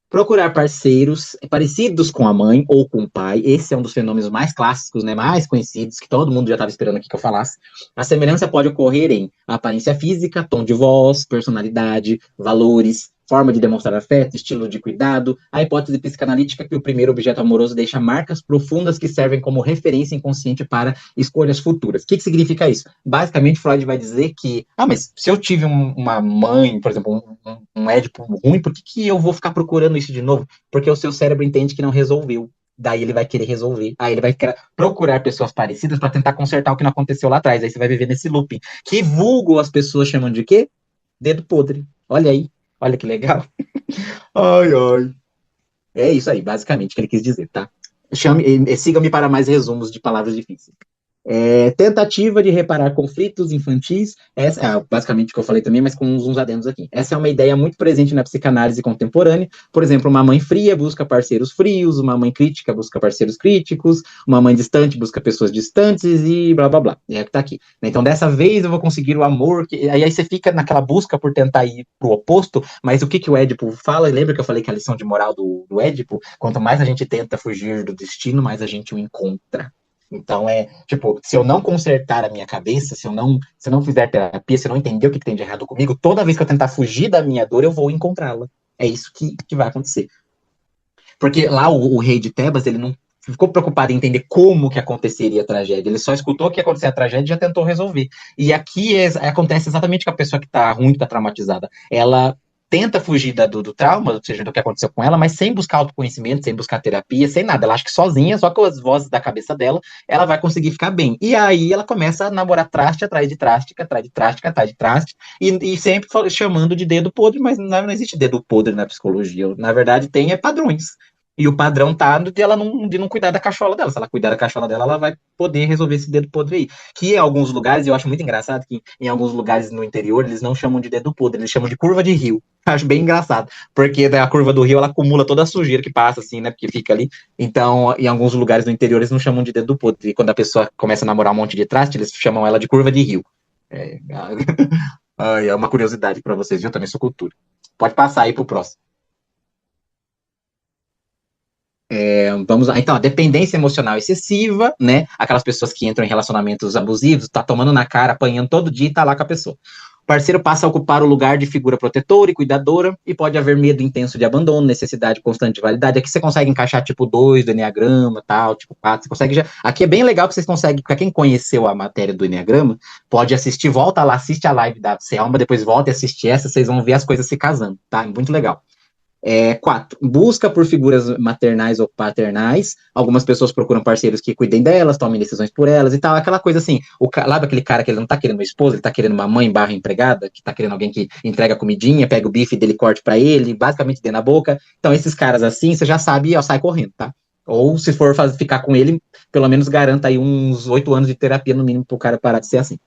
Procurar parceiros parecidos com a mãe ou com o pai. Esse é um dos fenômenos mais clássicos, né, mais conhecidos, que todo mundo já estava esperando aqui que eu falasse. A semelhança pode ocorrer em aparência física, tom de voz, personalidade, valores, forma de demonstrar afeto, estilo de cuidado. A hipótese psicanalítica que o primeiro objeto amoroso deixa marcas profundas que servem como referência inconsciente para escolhas futuras. O que significa isso? Basicamente, Freud vai dizer que, mas se eu tive uma mãe, por exemplo, um Édipo ruim, por que eu vou ficar procurando isso de novo? Porque o seu cérebro entende que não resolveu. Daí ele vai querer resolver. Aí ele vai procurar pessoas parecidas para tentar consertar o que não aconteceu lá atrás. Aí você vai viver nesse looping. Que vulgo as pessoas chamam de quê? Dedo podre. Olha aí. Olha que legal. Ai, ai. É isso aí, basicamente, que ele quis dizer, tá? Siga-me para mais resumos de palavras difíceis. Tentativa de reparar conflitos infantis, essa é basicamente o que eu falei também, mas com uns adendos aqui. Essa é uma ideia muito presente na psicanálise contemporânea. Por exemplo, uma mãe fria busca parceiros frios, uma mãe crítica busca parceiros críticos, uma mãe distante busca pessoas distantes e blá blá blá. É o que tá aqui. Então, dessa vez eu vou conseguir o amor. Aí você fica naquela busca por tentar ir pro oposto, mas o que o Édipo fala? Lembra que eu falei que a lição de moral do Édipo? Quanto mais a gente tenta fugir do destino, mais a gente o encontra. Então, tipo, se eu não consertar a minha cabeça, se eu não fizer terapia, se eu não entender o que tem de errado comigo, toda vez que eu tentar fugir da minha dor, eu vou encontrá-la. É isso que vai acontecer. Porque lá o rei de Tebas, ele não ficou preocupado em entender como que aconteceria a tragédia. Ele só escutou que ia acontecer a tragédia e já tentou resolver. E aqui acontece exatamente com a pessoa que tá ruim, que tá traumatizada. Ela tenta fugir do trauma, ou seja, do que aconteceu com ela, mas sem buscar autoconhecimento, sem buscar terapia, sem nada. Ela acha que sozinha, só com as vozes da cabeça dela, ela vai conseguir ficar bem. E aí ela começa a namorar traste atrás de traste, atrás de traste, atrás de traste, e sempre chamando de dedo podre, mas não existe dedo podre na psicologia. Na verdade, tem padrões. E o padrão tá de não cuidar da cachola dela. Se ela cuidar da cachola dela, ela vai poder resolver esse dedo podre aí. Que em alguns lugares, eu acho muito engraçado que em alguns lugares no interior, eles não chamam de dedo podre, eles chamam de curva de rio. Acho bem engraçado, porque a curva do rio, ela acumula toda a sujeira que passa, assim, né, porque fica ali. Então, em alguns lugares do interior, eles não chamam de dedo podre. E quando a pessoa começa a namorar um monte de traste, eles chamam ela de curva de rio. É, é uma curiosidade para vocês, viu? Também sou cultura. Pode passar aí pro próximo. Vamos lá. Então, a dependência emocional excessiva, né? Aquelas pessoas que entram em relacionamentos abusivos, tá tomando na cara, apanhando todo dia e tá lá com a pessoa. O parceiro passa a ocupar o lugar de figura protetora e cuidadora, e pode haver medo intenso de abandono, necessidade constante de validade. Aqui você consegue encaixar tipo 2 do Enneagrama, tal, tipo 4, você consegue já. Aqui é bem legal que vocês conseguem, para quem conheceu a matéria do Enneagrama, pode assistir, volta lá, assiste a live da Selma, depois volta e assiste essa, vocês vão ver as coisas se casando, tá? Muito legal. 4, busca por figuras maternais ou paternais. Algumas pessoas procuram parceiros que cuidem delas, tomem decisões por elas e tal. Aquela coisa assim, lá daquele cara que ele não tá querendo uma esposa, ele tá querendo uma mãe barra empregada, que tá querendo alguém que entrega comidinha, pega o bife dele, corte pra ele, basicamente dê na boca. Então, esses caras assim, você já sabe, ó, sai correndo, tá? Ou se for ficar com ele, pelo menos garanta aí uns 8 anos de terapia no mínimo pro cara parar de ser assim.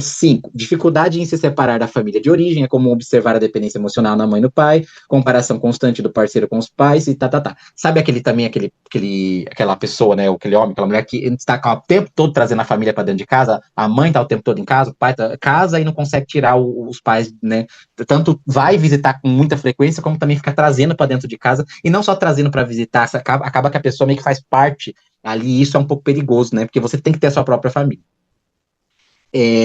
5, dificuldade em se separar da família de origem, é comum observar a dependência emocional na mãe e no pai, comparação constante do parceiro com os pais e tá. Sabe aquela pessoa, né, aquele homem, aquela mulher que está o tempo todo trazendo a família para dentro de casa, a mãe tá o tempo todo em casa, o pai tá em casa e não consegue tirar os pais, né, tanto vai visitar com muita frequência, como também fica trazendo para dentro de casa, e não só trazendo para visitar, acaba que a pessoa meio que faz parte ali, e isso é um pouco perigoso, né, porque você tem que ter a sua própria família.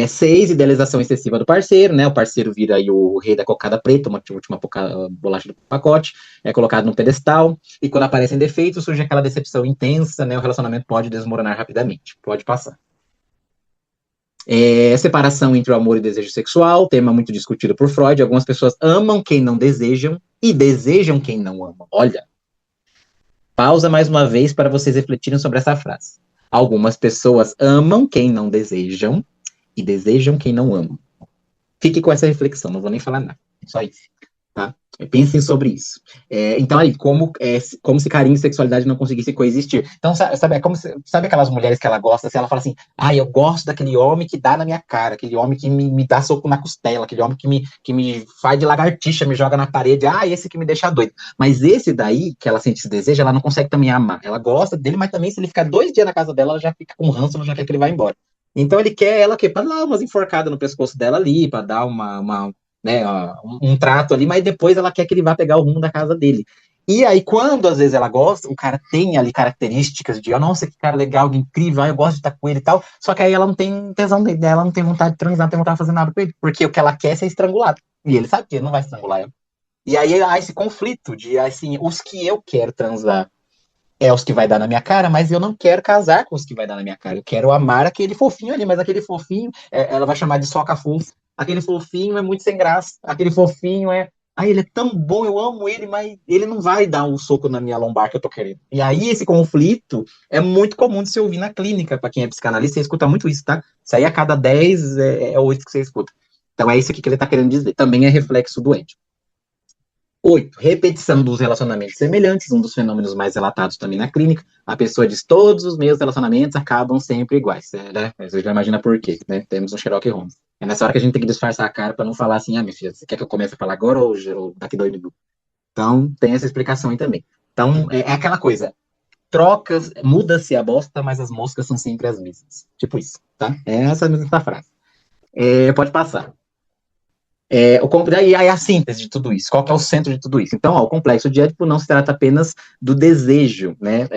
6, idealização excessiva do parceiro, né? O parceiro vira aí o rei da cocada preta, uma última bolacha do pacote, é colocado no pedestal, e quando aparecem defeitos, surge aquela decepção intensa, né? O relacionamento pode desmoronar rapidamente. Pode passar. Separação entre o amor e o desejo sexual, tema muito discutido por Freud. Algumas pessoas amam quem não desejam e desejam quem não ama. Olha, pausa mais uma vez para vocês refletirem sobre essa frase. Algumas pessoas amam quem não desejam e desejam quem não ama. Fique com essa reflexão, não vou nem falar nada. Só isso, tá? Pensem sobre isso. Então, aí, como se carinho e sexualidade não conseguissem coexistir. Então, sabe aquelas mulheres que ela gosta, assim, ela fala assim, eu gosto daquele homem que dá na minha cara, aquele homem que me dá soco na costela, aquele homem que me faz de lagartixa, me joga na parede, esse que me deixa doido. Mas esse daí, que ela sente esse desejo, ela não consegue também amar. Ela gosta dele, mas também se ele ficar 2 dias na casa dela, ela já fica com ranço, ela já quer que ele vá embora. Então ele quer ela para dar umas enforcadas no pescoço dela ali, para dar né, um trato ali, mas depois ela quer que ele vá pegar o rumo da casa dele. E aí, quando às vezes ela gosta, o cara tem ali características de, nossa, que cara legal, incrível, eu gosto de estar com ele e tal, só que aí ela não tem tesão dele, ela não tem vontade de transar, não tem vontade de fazer nada com ele, porque o que ela quer é ser estrangulado. E ele sabe que ele não vai estrangular ela. E aí há esse conflito de, assim, os que eu quero transar os que vai dar na minha cara, mas eu não quero casar com os que vai dar na minha cara. Eu quero amar aquele fofinho ali, mas aquele fofinho, ela vai chamar de soca fofo. Aquele fofinho é muito sem graça. Aquele fofinho ele é tão bom, eu amo ele, mas ele não vai dar um soco na minha lombar que eu tô querendo. E aí esse conflito é muito comum de se ouvir na clínica, para quem é psicanalista, você escuta muito isso, tá? Isso aí a cada 10 é 8 que você escuta. Então é isso aqui que ele tá querendo dizer. Também é reflexo doente. 8. Repetição dos relacionamentos semelhantes, um dos fenômenos mais relatados também na clínica. A pessoa diz, todos os meus relacionamentos acabam sempre iguais, né? Você já imagina por quê, né? Temos um Sherlock Holmes. É nessa hora que a gente tem que disfarçar a cara para não falar assim, minha filha, você quer que eu comece a falar agora ou daqui 2 minutos? Então, tem essa explicação aí também. Então, é aquela coisa, trocas, muda-se a bosta, mas as moscas são sempre as mesmas. Tipo isso, tá? É essa mesma frase. Pode passar. E aí a síntese de tudo isso, qual que é o centro de tudo isso? Então, o complexo de Édipo não se trata apenas do desejo, né,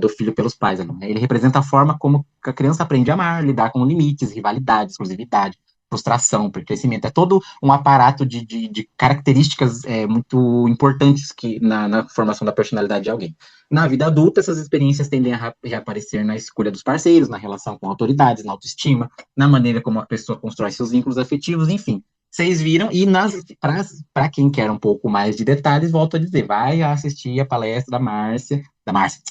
do filho pelos pais, né? Ele representa a forma como a criança aprende a amar, lidar com limites, rivalidade, exclusividade, frustração, pertencimento. É todo um aparato de características muito importantes na formação da personalidade de alguém. Na vida adulta, essas experiências tendem a reaparecer na escolha dos parceiros, na relação com autoridades, na autoestima, na maneira como a pessoa constrói seus vínculos afetivos, enfim. Vocês viram, e para quem quer um pouco mais de detalhes, volto a dizer, vai assistir a palestra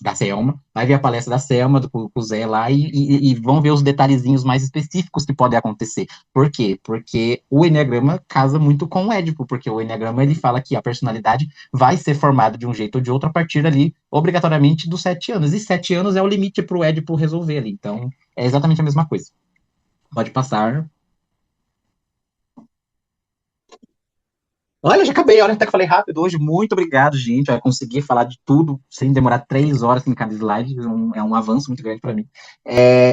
da Selma, vai ver a palestra da Selma, com o Zé lá, e vão ver os detalhezinhos mais específicos que podem acontecer. Por quê? Porque o Enneagrama casa muito com o Édipo, porque o Enneagrama, ele fala que a personalidade vai ser formada de um jeito ou de outro a partir ali, obrigatoriamente, dos 7 anos, e 7 anos é o limite para o Édipo resolver ali, então é exatamente a mesma coisa. Pode passar. Olha, já acabei, olha até que falei rápido hoje. Muito obrigado, gente. Eu consegui falar de tudo sem demorar 3 horas em cada slide. É um avanço muito grande para mim.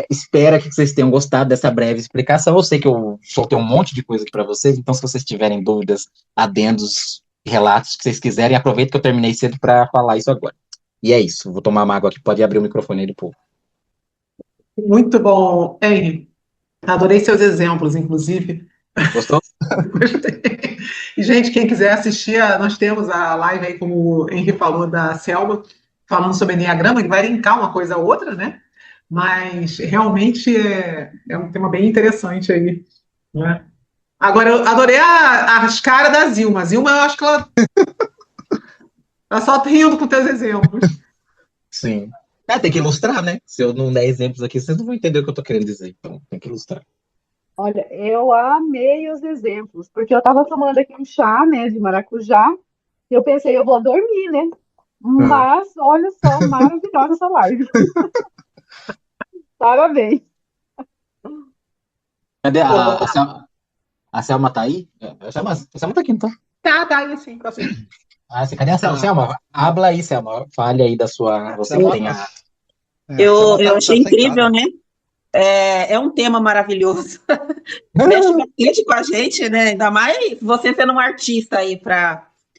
Espero que vocês tenham gostado dessa breve explicação. Eu sei que eu soltei um monte de coisa aqui para vocês, então se vocês tiverem dúvidas, adendos, relatos que vocês quiserem, aproveita que eu terminei cedo para falar isso agora. E é isso. Vou tomar uma água aqui. Pode abrir o microfone aí do povo. Muito bom, Henry. Adorei seus exemplos, inclusive. Gostou? Gostei. E, gente, quem quiser assistir, nós temos a live aí, como o Henry falou, da Selma, falando sobre Enneagrama, que vai linkar uma coisa a outra, né? Mas realmente é um tema bem interessante aí, né? Agora, eu adorei as caras da Zilma. A Zilma, eu acho que ela só rindo com teus exemplos. Sim. Tem que ilustrar, né? Se eu não der exemplos aqui, vocês não vão entender o que eu tô querendo dizer. Então, tem que ilustrar. Olha, eu amei os exemplos, porque eu estava tomando aqui um chá, né, de maracujá, e eu pensei, eu vou dormir, né? Mas, olha só, maravilhosa essa live. Parabéns. Cadê a Selma? A Selma tá aí? A Selma tá aqui, então. Tá aí, sim, próximo. Cadê a Selma? Selma, habla aí, Selma. Fale aí da sua... Você que tem a... Eu achei incrível, né? É um tema maravilhoso. Mexe bastante com a gente, né? Ainda mais você sendo um artista aí,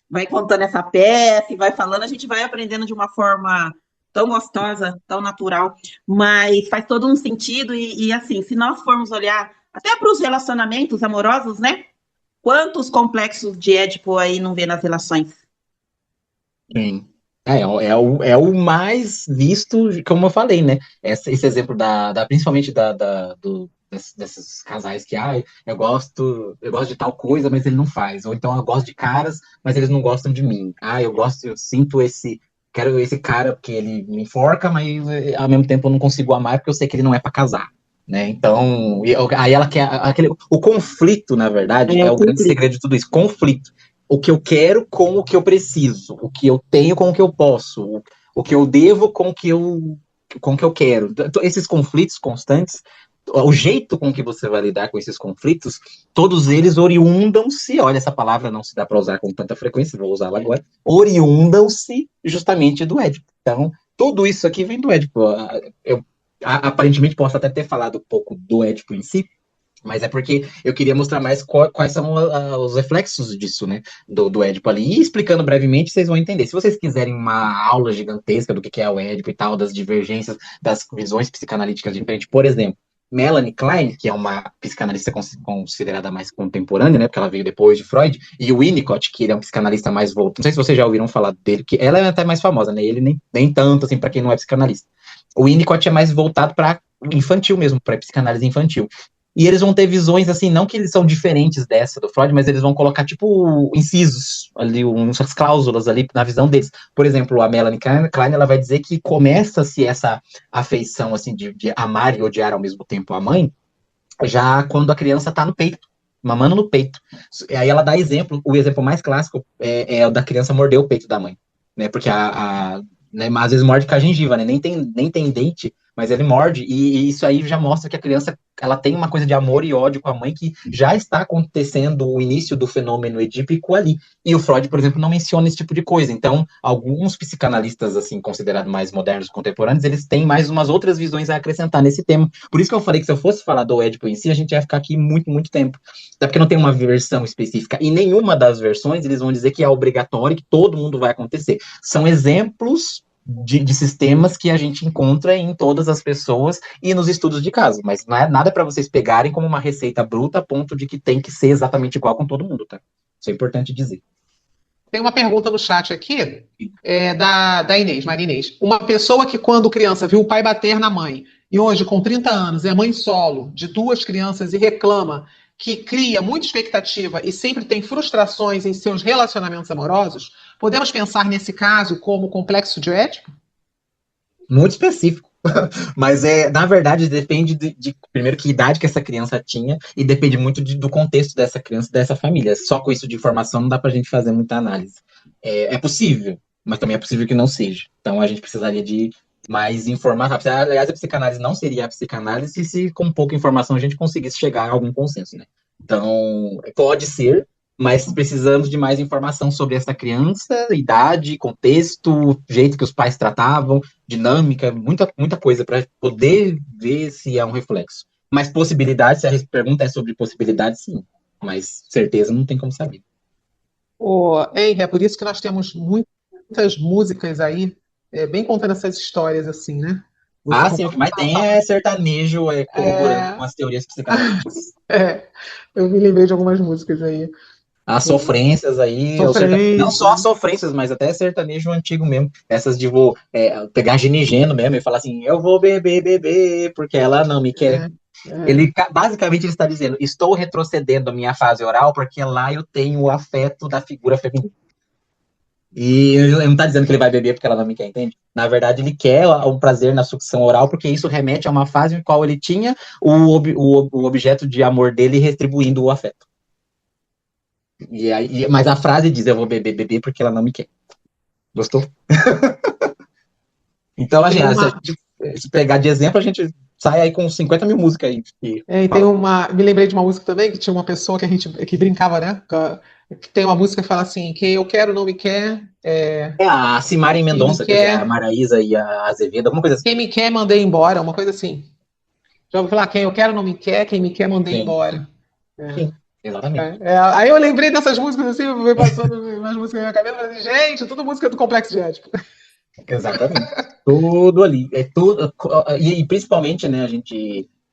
vai contando essa peça, vai falando, a gente vai aprendendo de uma forma tão gostosa, tão natural, mas faz todo um sentido e assim, se nós formos olhar até para os relacionamentos amorosos, né? Quantos complexos de Édipo aí não vê nas relações? Sim. É o mais visto, como eu falei, né? Esse exemplo principalmente desses casais que, eu gosto de tal coisa, mas ele não faz. Ou então eu gosto de caras, mas eles não gostam de mim. Eu sinto quero esse cara porque ele me enforca, mas ao mesmo tempo eu não consigo amar porque eu sei que ele não é para casar. Né? Então, aí ela quer o conflito, na verdade, é o grande segredo de tudo isso, conflito. O que eu quero com o que eu preciso, o que eu tenho com o que eu posso, o que eu devo com o que eu quero. Então, esses conflitos constantes, o jeito com que você vai lidar com esses conflitos, todos eles oriundam-se, olha, essa palavra não se dá para usar com tanta frequência, vou usá-la agora, oriundam-se justamente do Édipo. Então, tudo isso aqui vem do Édipo. Eu aparentemente posso até ter falado um pouco do Édipo em si, mas é porque eu queria mostrar mais quais são os reflexos disso, né, do Édipo ali. E explicando brevemente, vocês vão entender. Se vocês quiserem uma aula gigantesca do que é o Édipo e tal, das divergências, das visões psicanalíticas diferentes, por exemplo, Melanie Klein, que é uma psicanalista considerada mais contemporânea, né, porque ela veio depois de Freud, e o Winnicott, que ele é um psicanalista mais voltado. Não sei se vocês já ouviram falar dele, que ela é até mais famosa, né, ele nem tanto, assim, para quem não é psicanalista. O Winnicott é mais voltado para infantil mesmo, para psicanálise infantil. E eles vão ter visões, assim, não que eles são diferentes dessa do Freud, mas eles vão colocar, tipo, incisos ali, umas cláusulas ali na visão deles. Por exemplo, a Melanie Klein, ela vai dizer que começa-se essa afeição, assim, de amar e odiar ao mesmo tempo a mãe, já quando a criança está no peito. mamando no peito. E aí ela dá exemplo, o exemplo mais clássico é o da criança morder o peito da mãe, né? Porque né, às vezes morde com a gengiva, né? Nem tem dente, mas ele morde, e isso aí já mostra que a criança ela tem uma coisa de amor e ódio com a mãe que já está acontecendo o início do fenômeno edípico ali. E o Freud, por exemplo, não menciona esse tipo de coisa. Então, alguns psicanalistas, assim, considerados mais modernos, contemporâneos, eles têm mais umas outras visões a acrescentar nesse tema. Por isso que eu falei que se eu fosse falar do Édipo em si, a gente ia ficar aqui muito, muito tempo. Até porque não tem uma versão específica. E nenhuma das versões, eles vão dizer que é obrigatório, que todo mundo vai acontecer. São exemplos de sistemas que a gente encontra em todas as pessoas e nos estudos de caso, mas não é nada para vocês pegarem como uma receita bruta a ponto de que tem que ser exatamente igual com todo mundo, tá? Isso é importante dizer. Tem uma pergunta no chat aqui, da Inês, Maria Inês. Uma pessoa que, quando criança, viu o pai bater na mãe, e hoje, com 30 anos, é mãe solo de 2 crianças e reclama que cria muita expectativa e sempre tem frustrações em seus relacionamentos amorosos, podemos pensar nesse caso como complexo de Édipo? Muito específico. Mas, na verdade, depende primeiro, que idade que essa criança tinha, e depende muito do contexto dessa criança, dessa família. Só com isso de informação não dá pra gente fazer muita análise. É possível, mas também é possível que não seja. Então, a gente precisaria de mais informação. Aliás, a psicanálise não seria a psicanálise se com pouca informação a gente conseguisse chegar a algum consenso, né? Então, pode ser, mas precisamos de mais informação sobre essa criança, idade, contexto, jeito que os pais tratavam, dinâmica, muita, muita coisa para poder ver se é um reflexo. Mas possibilidade, se a pergunta é sobre possibilidade, sim. Mas certeza não tem como saber. Henry, é por isso que nós temos muitas músicas aí, bem contando essas histórias assim, né? Sim, o que mais tem é sertanejo corroborando com as teorias psicanalíticas. Eu me lembrei de algumas músicas aí. As sofrências aí, não só as sofrências, mas até sertanejo antigo mesmo. Essas de pegar ginigeno mesmo e falar assim, eu vou beber, porque ela não me quer. Ele basicamente está dizendo, estou retrocedendo a minha fase oral, porque lá eu tenho o afeto da figura feminina. E ele não está dizendo que ele vai beber porque ela não me quer, entende? Na verdade, ele quer um prazer na sucção oral, porque isso remete a uma fase em qual ele tinha o objeto de amor dele retribuindo o afeto. Mas a frase diz, eu vou beber porque ela não me quer. Gostou? Então, se pegar de exemplo, a gente sai aí com 50 mil músicas aí. Me lembrei de uma música também, que tinha uma pessoa que brincava, né? Que tem uma música que fala assim, quem eu quero não me quer. A Cimarem Mendonça, que é a Maraísa e a Azevedo, alguma coisa assim. Quem me quer, mandei embora, uma coisa assim. Já ouviu falar, quem eu quero não me quer, quem me quer, mandei embora. Sim. Exatamente. Aí eu lembrei dessas músicas assim, eu fui passando umas músicas na minha cabeça, e falei, gente, tudo música do Complexo de Édipo. Exatamente. Tudo ali. Tudo, e principalmente, né,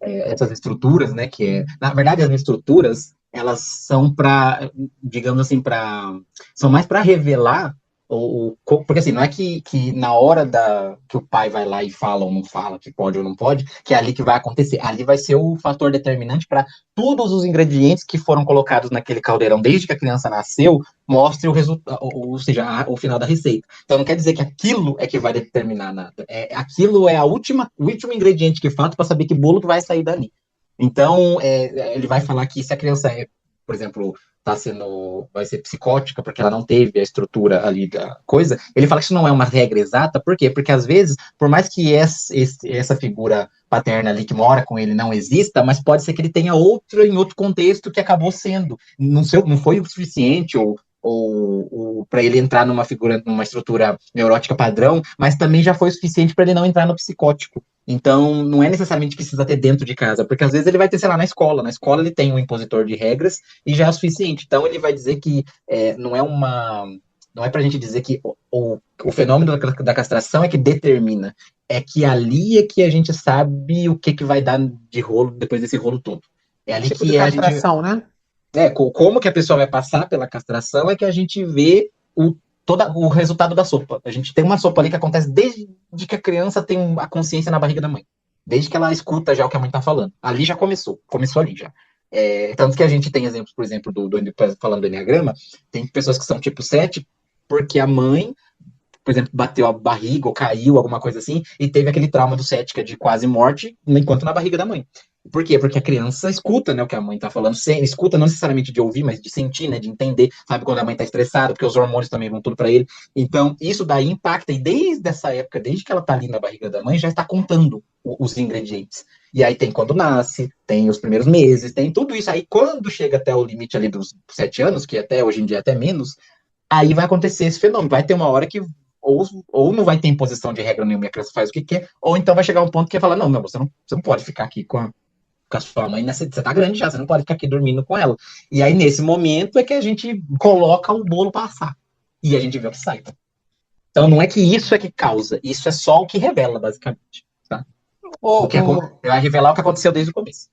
essas estruturas, né, na verdade, as estruturas, elas são digamos assim, são mais para revelar porque assim, não é que na hora que o pai vai lá e fala ou não fala, que pode ou não pode, que é ali que vai acontecer. Ali vai ser o fator determinante para todos os ingredientes que foram colocados naquele caldeirão desde que a criança nasceu, mostre o resultado, ou seja, o final da receita. Então não quer dizer que aquilo é que vai determinar nada. Aquilo é o último ingrediente que falta para saber que bolo que vai sair dali. Então, ele vai falar que se a criança por exemplo, vai ser psicótica porque ela não teve a estrutura ali da coisa, ele fala que isso não é uma regra exata, por quê? Porque às vezes, por mais que essa figura paterna ali que mora com ele não exista, mas pode ser que ele tenha em outro contexto que acabou sendo, não foi o suficiente, ou para ele entrar numa estrutura neurótica padrão, mas também já foi o suficiente para ele não entrar no psicótico. Então, não é necessariamente precisa ter dentro de casa, porque às vezes ele vai ter, sei lá, na escola. Na escola ele tem um impositor de regras e já é o suficiente. Então, ele vai dizer que não é pra gente dizer que o fenômeno da castração é que determina. É que ali é que a gente sabe o que vai dar de rolo depois desse rolo todo. É ali tipo que de castração, né? Como que a pessoa vai passar pela castração é que a gente vê o resultado da sopa. A gente tem uma sopa ali que acontece desde que a criança tem a consciência na barriga da mãe. Desde que ela escuta já o que a mãe está falando. Ali já começou ali já. Tanto que a gente tem exemplos, por exemplo, falando do Enneagrama, tem pessoas que são tipo 7, porque a mãe por exemplo, bateu a barriga ou caiu, alguma coisa assim, e teve aquele trauma do cética de quase morte, enquanto na barriga da mãe. Por quê? Porque a criança escuta, né, o que a mãe tá falando, escuta não necessariamente de ouvir, mas de sentir, né, de entender, sabe quando a mãe tá estressada, porque os hormônios também vão tudo para ele. Então, isso daí impacta, e desde essa época, desde que ela tá ali na barriga da mãe, já está contando os ingredientes. E aí tem quando nasce, tem os primeiros meses, tem tudo isso. Aí quando chega até o limite ali dos 7 anos, que até hoje em dia é até menos, aí vai acontecer esse fenômeno. Vai ter uma hora que ou não vai ter imposição de regra nenhuma, a criança faz o que quer, ou então vai chegar um ponto que vai falar, não, você não pode ficar aqui com a sua mãe, você tá grande já, você não pode ficar aqui dormindo com ela. E aí, nesse momento, é que a gente coloca o bolo passar. E a gente vê o que sai. Então, não é que isso é que causa, isso é só o que revela, basicamente. Tá? Vai revelar o que aconteceu desde o começo.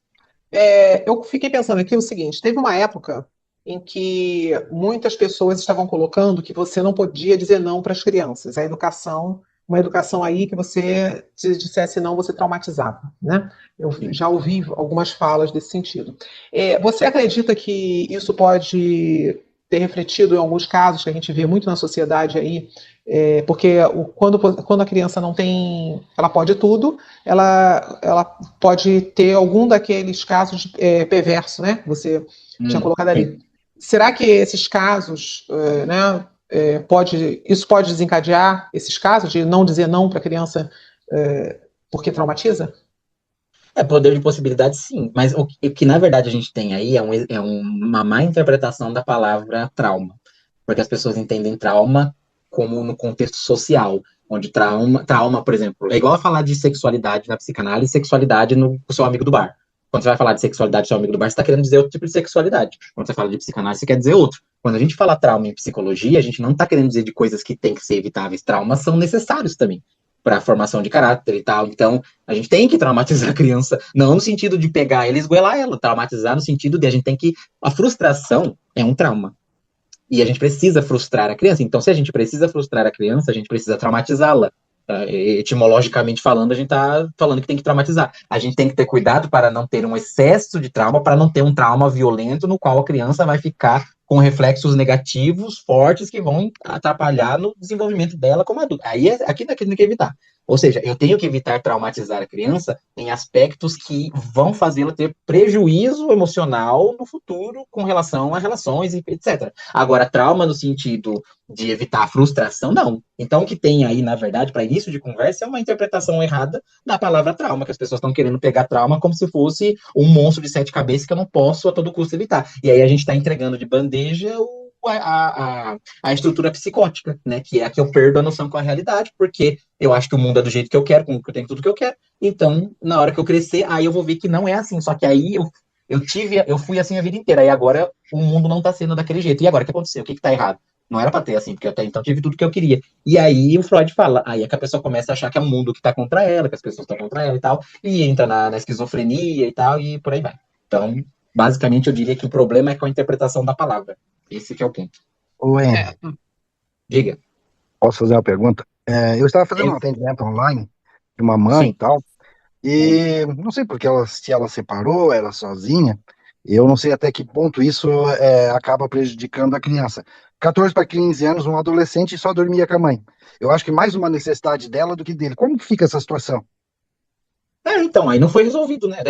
Eu fiquei pensando aqui o seguinte: teve uma época em que muitas pessoas estavam colocando que você não podia dizer não para as crianças. A educação, uma educação aí que você, se dissesse não, você traumatizava, né? Eu já ouvi algumas falas desse sentido. Você acredita que isso pode ter refletido em alguns casos que a gente vê muito na sociedade aí? Porque quando a criança não tem, ela pode tudo, ela pode ter algum daqueles casos perverso, né? Você tinha colocado ali. Será que esses casos, né, isso pode desencadear esses casos de não dizer não para a criança porque traumatiza? Poder de possibilidade, sim. Mas o que, na verdade, a gente tem aí é uma má interpretação da palavra trauma. Porque as pessoas entendem trauma como no contexto social, onde trauma, por exemplo, é igual a falar de sexualidade na psicanálise, sexualidade no seu amigo do bar. Quando você vai falar de sexualidade do seu amigo do bar, você está querendo dizer outro tipo de sexualidade. Quando você fala de psicanálise, você quer dizer outro. Quando a gente fala trauma em psicologia, a gente não está querendo dizer de coisas que têm que ser evitáveis. Traumas são necessários também para a formação de caráter e tal. Então, a gente tem que traumatizar a criança, não no sentido de pegar ela e esgoelar ela, traumatizar no sentido de a gente tem que... A frustração é um trauma. E a gente precisa frustrar a criança. Então, se a gente precisa frustrar a criança, a gente precisa traumatizá-la. Etimologicamente falando, a gente está falando que tem que traumatizar. A gente tem que ter cuidado para não ter um excesso de trauma, para não ter um trauma violento no qual a criança vai ficar com reflexos negativos fortes que vão atrapalhar no desenvolvimento dela como adulta. Aqui tem que evitar. Ou seja, eu tenho que evitar traumatizar a criança em aspectos que vão fazê-la ter prejuízo emocional no futuro com relação a relações, etc. Agora, trauma no sentido de evitar a frustração, não. Então, o que tem aí, na verdade, para início de conversa, é uma interpretação errada da palavra trauma, que as pessoas estão querendo pegar trauma como se fosse um monstro de 7 cabeças que eu não posso a todo custo evitar. E aí a gente está entregando de bandeja a estrutura psicótica, né? Que é a que eu perdo a noção com a realidade, porque eu acho que o mundo é do jeito que eu quero, que eu tenho tudo que eu quero. Então, na hora que eu crescer, aí eu vou ver que não é assim. Só que aí eu fui assim a vida inteira. E agora o mundo não tá sendo daquele jeito. E agora o que aconteceu? O que tá errado? Não era pra ter assim, porque eu até então tive tudo que eu queria. E aí o Freud fala, aí é que a pessoa começa a achar que é o mundo que tá contra ela, que as pessoas estão contra ela e tal, e entra na esquizofrenia e tal, e por aí vai. Então, basicamente, eu diria que o problema é com a interpretação da palavra. Esse que é o ponto. Henry, Diga. posso fazer uma pergunta? Eu estava fazendo um atendimento online de uma mãe e tal, e não sei porque se ela separou, ela sozinha, eu não sei até que ponto isso acaba prejudicando a criança. 14 para 15 anos, um adolescente só dormia com a mãe. Eu acho que mais uma necessidade dela do que dele. Como que fica essa situação? Então, aí não foi resolvido, né?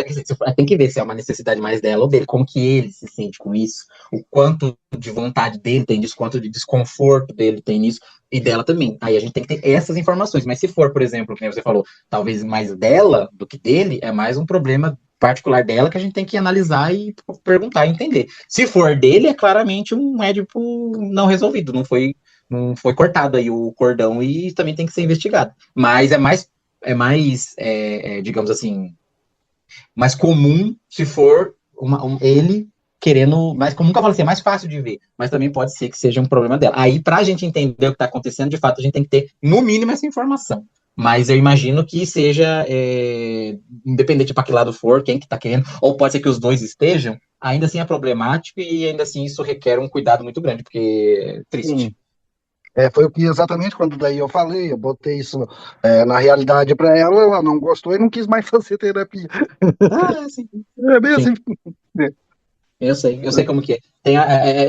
Tem que ver se é uma necessidade mais dela ou dele, como que ele se sente com isso, o quanto de vontade dele tem nisso, quanto de desconforto dele tem nisso, e dela também. Aí a gente tem que ter essas informações, mas se for, por exemplo, como você falou, talvez mais dela do que dele, é mais um problema particular dela que a gente tem que analisar e perguntar e entender. Se for dele, é claramente um édipo não resolvido, não foi cortado aí o cordão e também tem que ser investigado. Mas digamos assim, mais comum se for ele querendo, mais comum que eu falo assim, é mais fácil de ver, mas também pode ser que seja um problema dela. Aí, pra gente entender o que está acontecendo, de fato, a gente tem que ter, no mínimo, essa informação. Mas eu imagino que seja, independente para que lado for, quem que tá querendo, ou pode ser que os dois estejam, ainda assim é problemático e ainda assim isso requer um cuidado muito grande, porque é triste. Sim. Foi o que exatamente quando daí eu falei, eu botei isso na realidade para ela, ela não gostou e não quis mais fazer terapia. Sim. É bem Sim. assim. Eu sei como que é.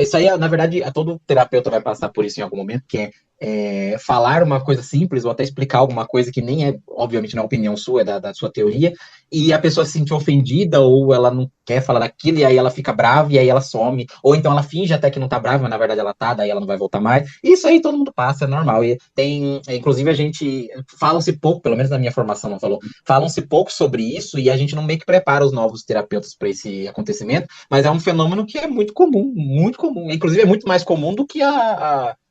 Isso aí, na verdade, todo terapeuta vai passar por isso em algum momento, que é falar uma coisa simples ou até explicar alguma coisa que nem é, obviamente, não é opinião sua, é da sua teoria, e a pessoa se sente ofendida ou ela não quer falar daquilo e aí ela fica brava e aí ela some, ou então ela finge até que não tá brava, mas na verdade ela tá, daí ela não vai voltar mais. Isso aí todo mundo passa, é normal. E inclusive a gente, falam-se pouco, pelo menos na minha formação não falou, falam-se pouco sobre isso e a gente não meio que prepara os novos terapeutas para esse acontecimento, mas é um fenômeno que é muito comum, muito comum. Inclusive é muito mais comum do que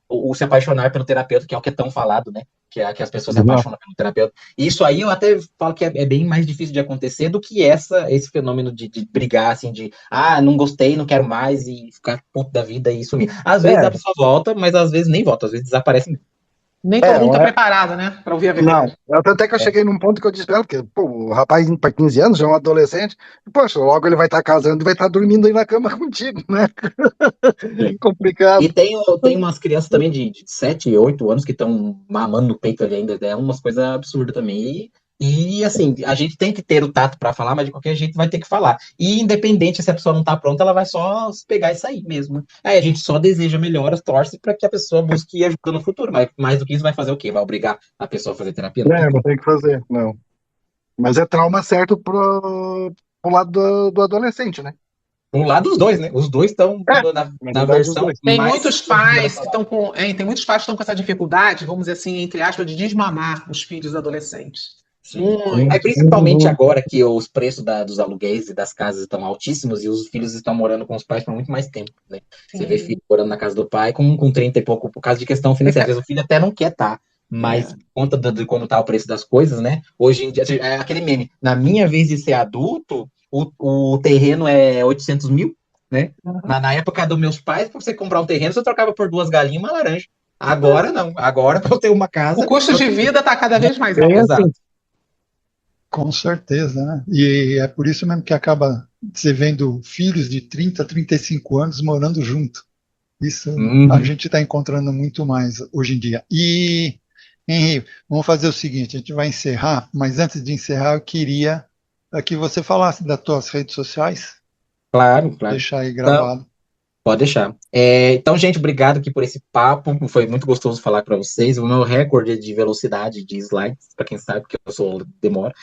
o se apaixonar pelo terapeuta, que é o que é tão falado, né? Que as pessoas se apaixonam pelo terapeuta. E isso aí eu até falo que é bem mais difícil de acontecer do que esse fenômeno de brigar, assim, não gostei, não quero mais, e ficar puto da vida e sumir. Às vezes a pessoa volta, mas às vezes nem volta, às vezes desaparece mesmo. Nem todo mundo tá preparado, né? Pra ouvir a verdade. Não, até que eu cheguei num ponto que eu disse pra ela, porque, pô, o rapaz indo pra 15 anos, já é um adolescente, poxa, logo ele vai estar casando e vai estar dormindo aí na cama contigo, né? Complicado. E tem umas crianças também de 7, 8 anos que estão mamando no peito ali ainda, é umas coisas absurdas também. E assim, a gente tem que ter o tato para falar, mas de qualquer jeito vai ter que falar. E independente se a pessoa não tá pronta, ela vai só pegar e sair mesmo. Aí a gente só deseja melhoras, torce para que a pessoa busque ajuda no futuro. Mas mais do que isso, vai fazer o quê? Vai obrigar a pessoa a fazer terapia? Não tem que fazer, não. Mas é trauma certo pro lado do adolescente, né? Um lado dos dois, né? Os dois estão na versão. Tem muitos pais que estão tem muitos pais que estão com essa dificuldade, vamos dizer assim, entre aspas, de desmamar os filhos adolescentes. Principalmente agora que os preços dos aluguéis e das casas estão altíssimos e os filhos estão morando com os pais por muito mais tempo, né? Você vê filho morando na casa do pai com 30 e pouco por causa de questão financeira. Às vezes o filho até não quer estar, mas por conta de como está o preço das coisas, né? Hoje em dia, é aquele meme, na minha vez de ser adulto, o terreno é 800 mil, né? Na época dos meus pais, para você comprar um terreno, você trocava por 2 galinhas e uma laranja. Agora não, agora para eu ter uma casa... O custo de vida está cada vez mais alto. Exato. Com certeza, né? E é por isso mesmo que acaba você vendo filhos de 30, 35 anos morando junto. Isso a gente está encontrando muito mais hoje em dia. E, Henri, vamos fazer o seguinte, a gente vai encerrar, mas antes de encerrar eu queria que você falasse das tuas redes sociais. Claro. Deixar aí gravado. Pode deixar. Então, gente, obrigado aqui por esse papo. Foi muito gostoso falar para vocês. O meu recorde de velocidade de slides, para quem sabe, porque eu sou demora.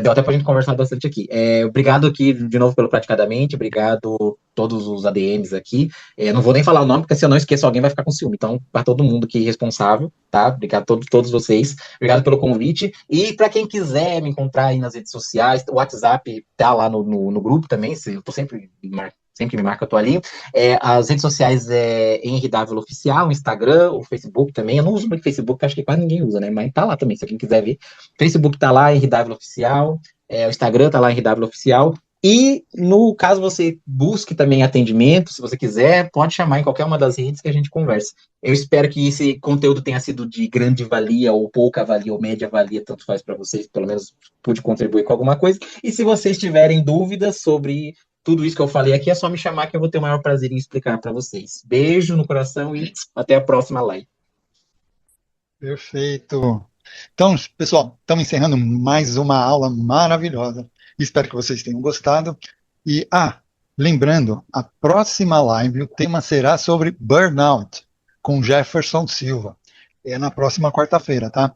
Deu até para a gente conversar bastante aqui. Obrigado aqui de novo pelo Praticadamente. Obrigado todos os ADMs aqui. Não vou nem falar o nome, porque se eu não esqueço, alguém vai ficar com ciúme. Então, para todo mundo aqui responsável, tá? Obrigado a todos vocês. Obrigado pelo convite. E para quem quiser me encontrar aí nas redes sociais, o WhatsApp tá lá no grupo também. Eu tô sempre me marca, eu tô ali. As redes sociais Henri Dávila Oficial, o Instagram, o Facebook também. Eu não uso muito Facebook, acho que quase ninguém usa, né? Mas tá lá também, se alguém quiser ver. Facebook tá lá, Henri Dávila Oficial. O Instagram tá lá, Henri Dávila Oficial. E, no caso você busque também atendimento, se você quiser, pode chamar em qualquer uma das redes que a gente conversa. Eu espero que esse conteúdo tenha sido de grande valia, ou pouca valia, ou média valia, tanto faz para vocês, pelo menos pude contribuir com alguma coisa. E se vocês tiverem dúvidas sobre tudo isso que eu falei aqui, é só me chamar que eu vou ter o maior prazer em explicar para vocês. Beijo no coração e até a próxima live. Perfeito. Então, pessoal, estamos encerrando mais uma aula maravilhosa. Espero que vocês tenham gostado. E, lembrando, a próxima live, o tema será sobre burnout, com Jefferson Silva. É na próxima quarta-feira, tá?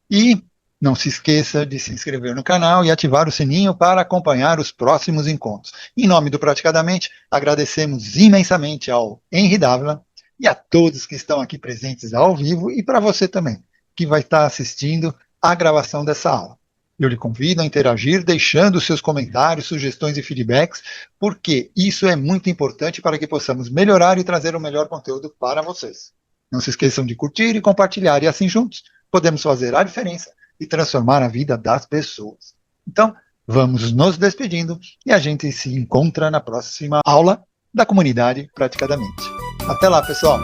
E não se esqueça de se inscrever no canal e ativar o sininho para acompanhar os próximos encontros. Em nome do Praticadamente, agradecemos imensamente ao Henri Dávila e a todos que estão aqui presentes ao vivo e para você também, que vai estar assistindo a gravação dessa aula. Eu lhe convido a interagir deixando seus comentários, sugestões e feedbacks, porque isso é muito importante para que possamos melhorar e trazer o melhor conteúdo para vocês. Não se esqueçam de curtir e compartilhar, e assim juntos podemos fazer a diferença e transformar a vida das pessoas. Então, vamos nos despedindo e a gente se encontra na próxima aula da comunidade Praticadamente. Até lá, pessoal!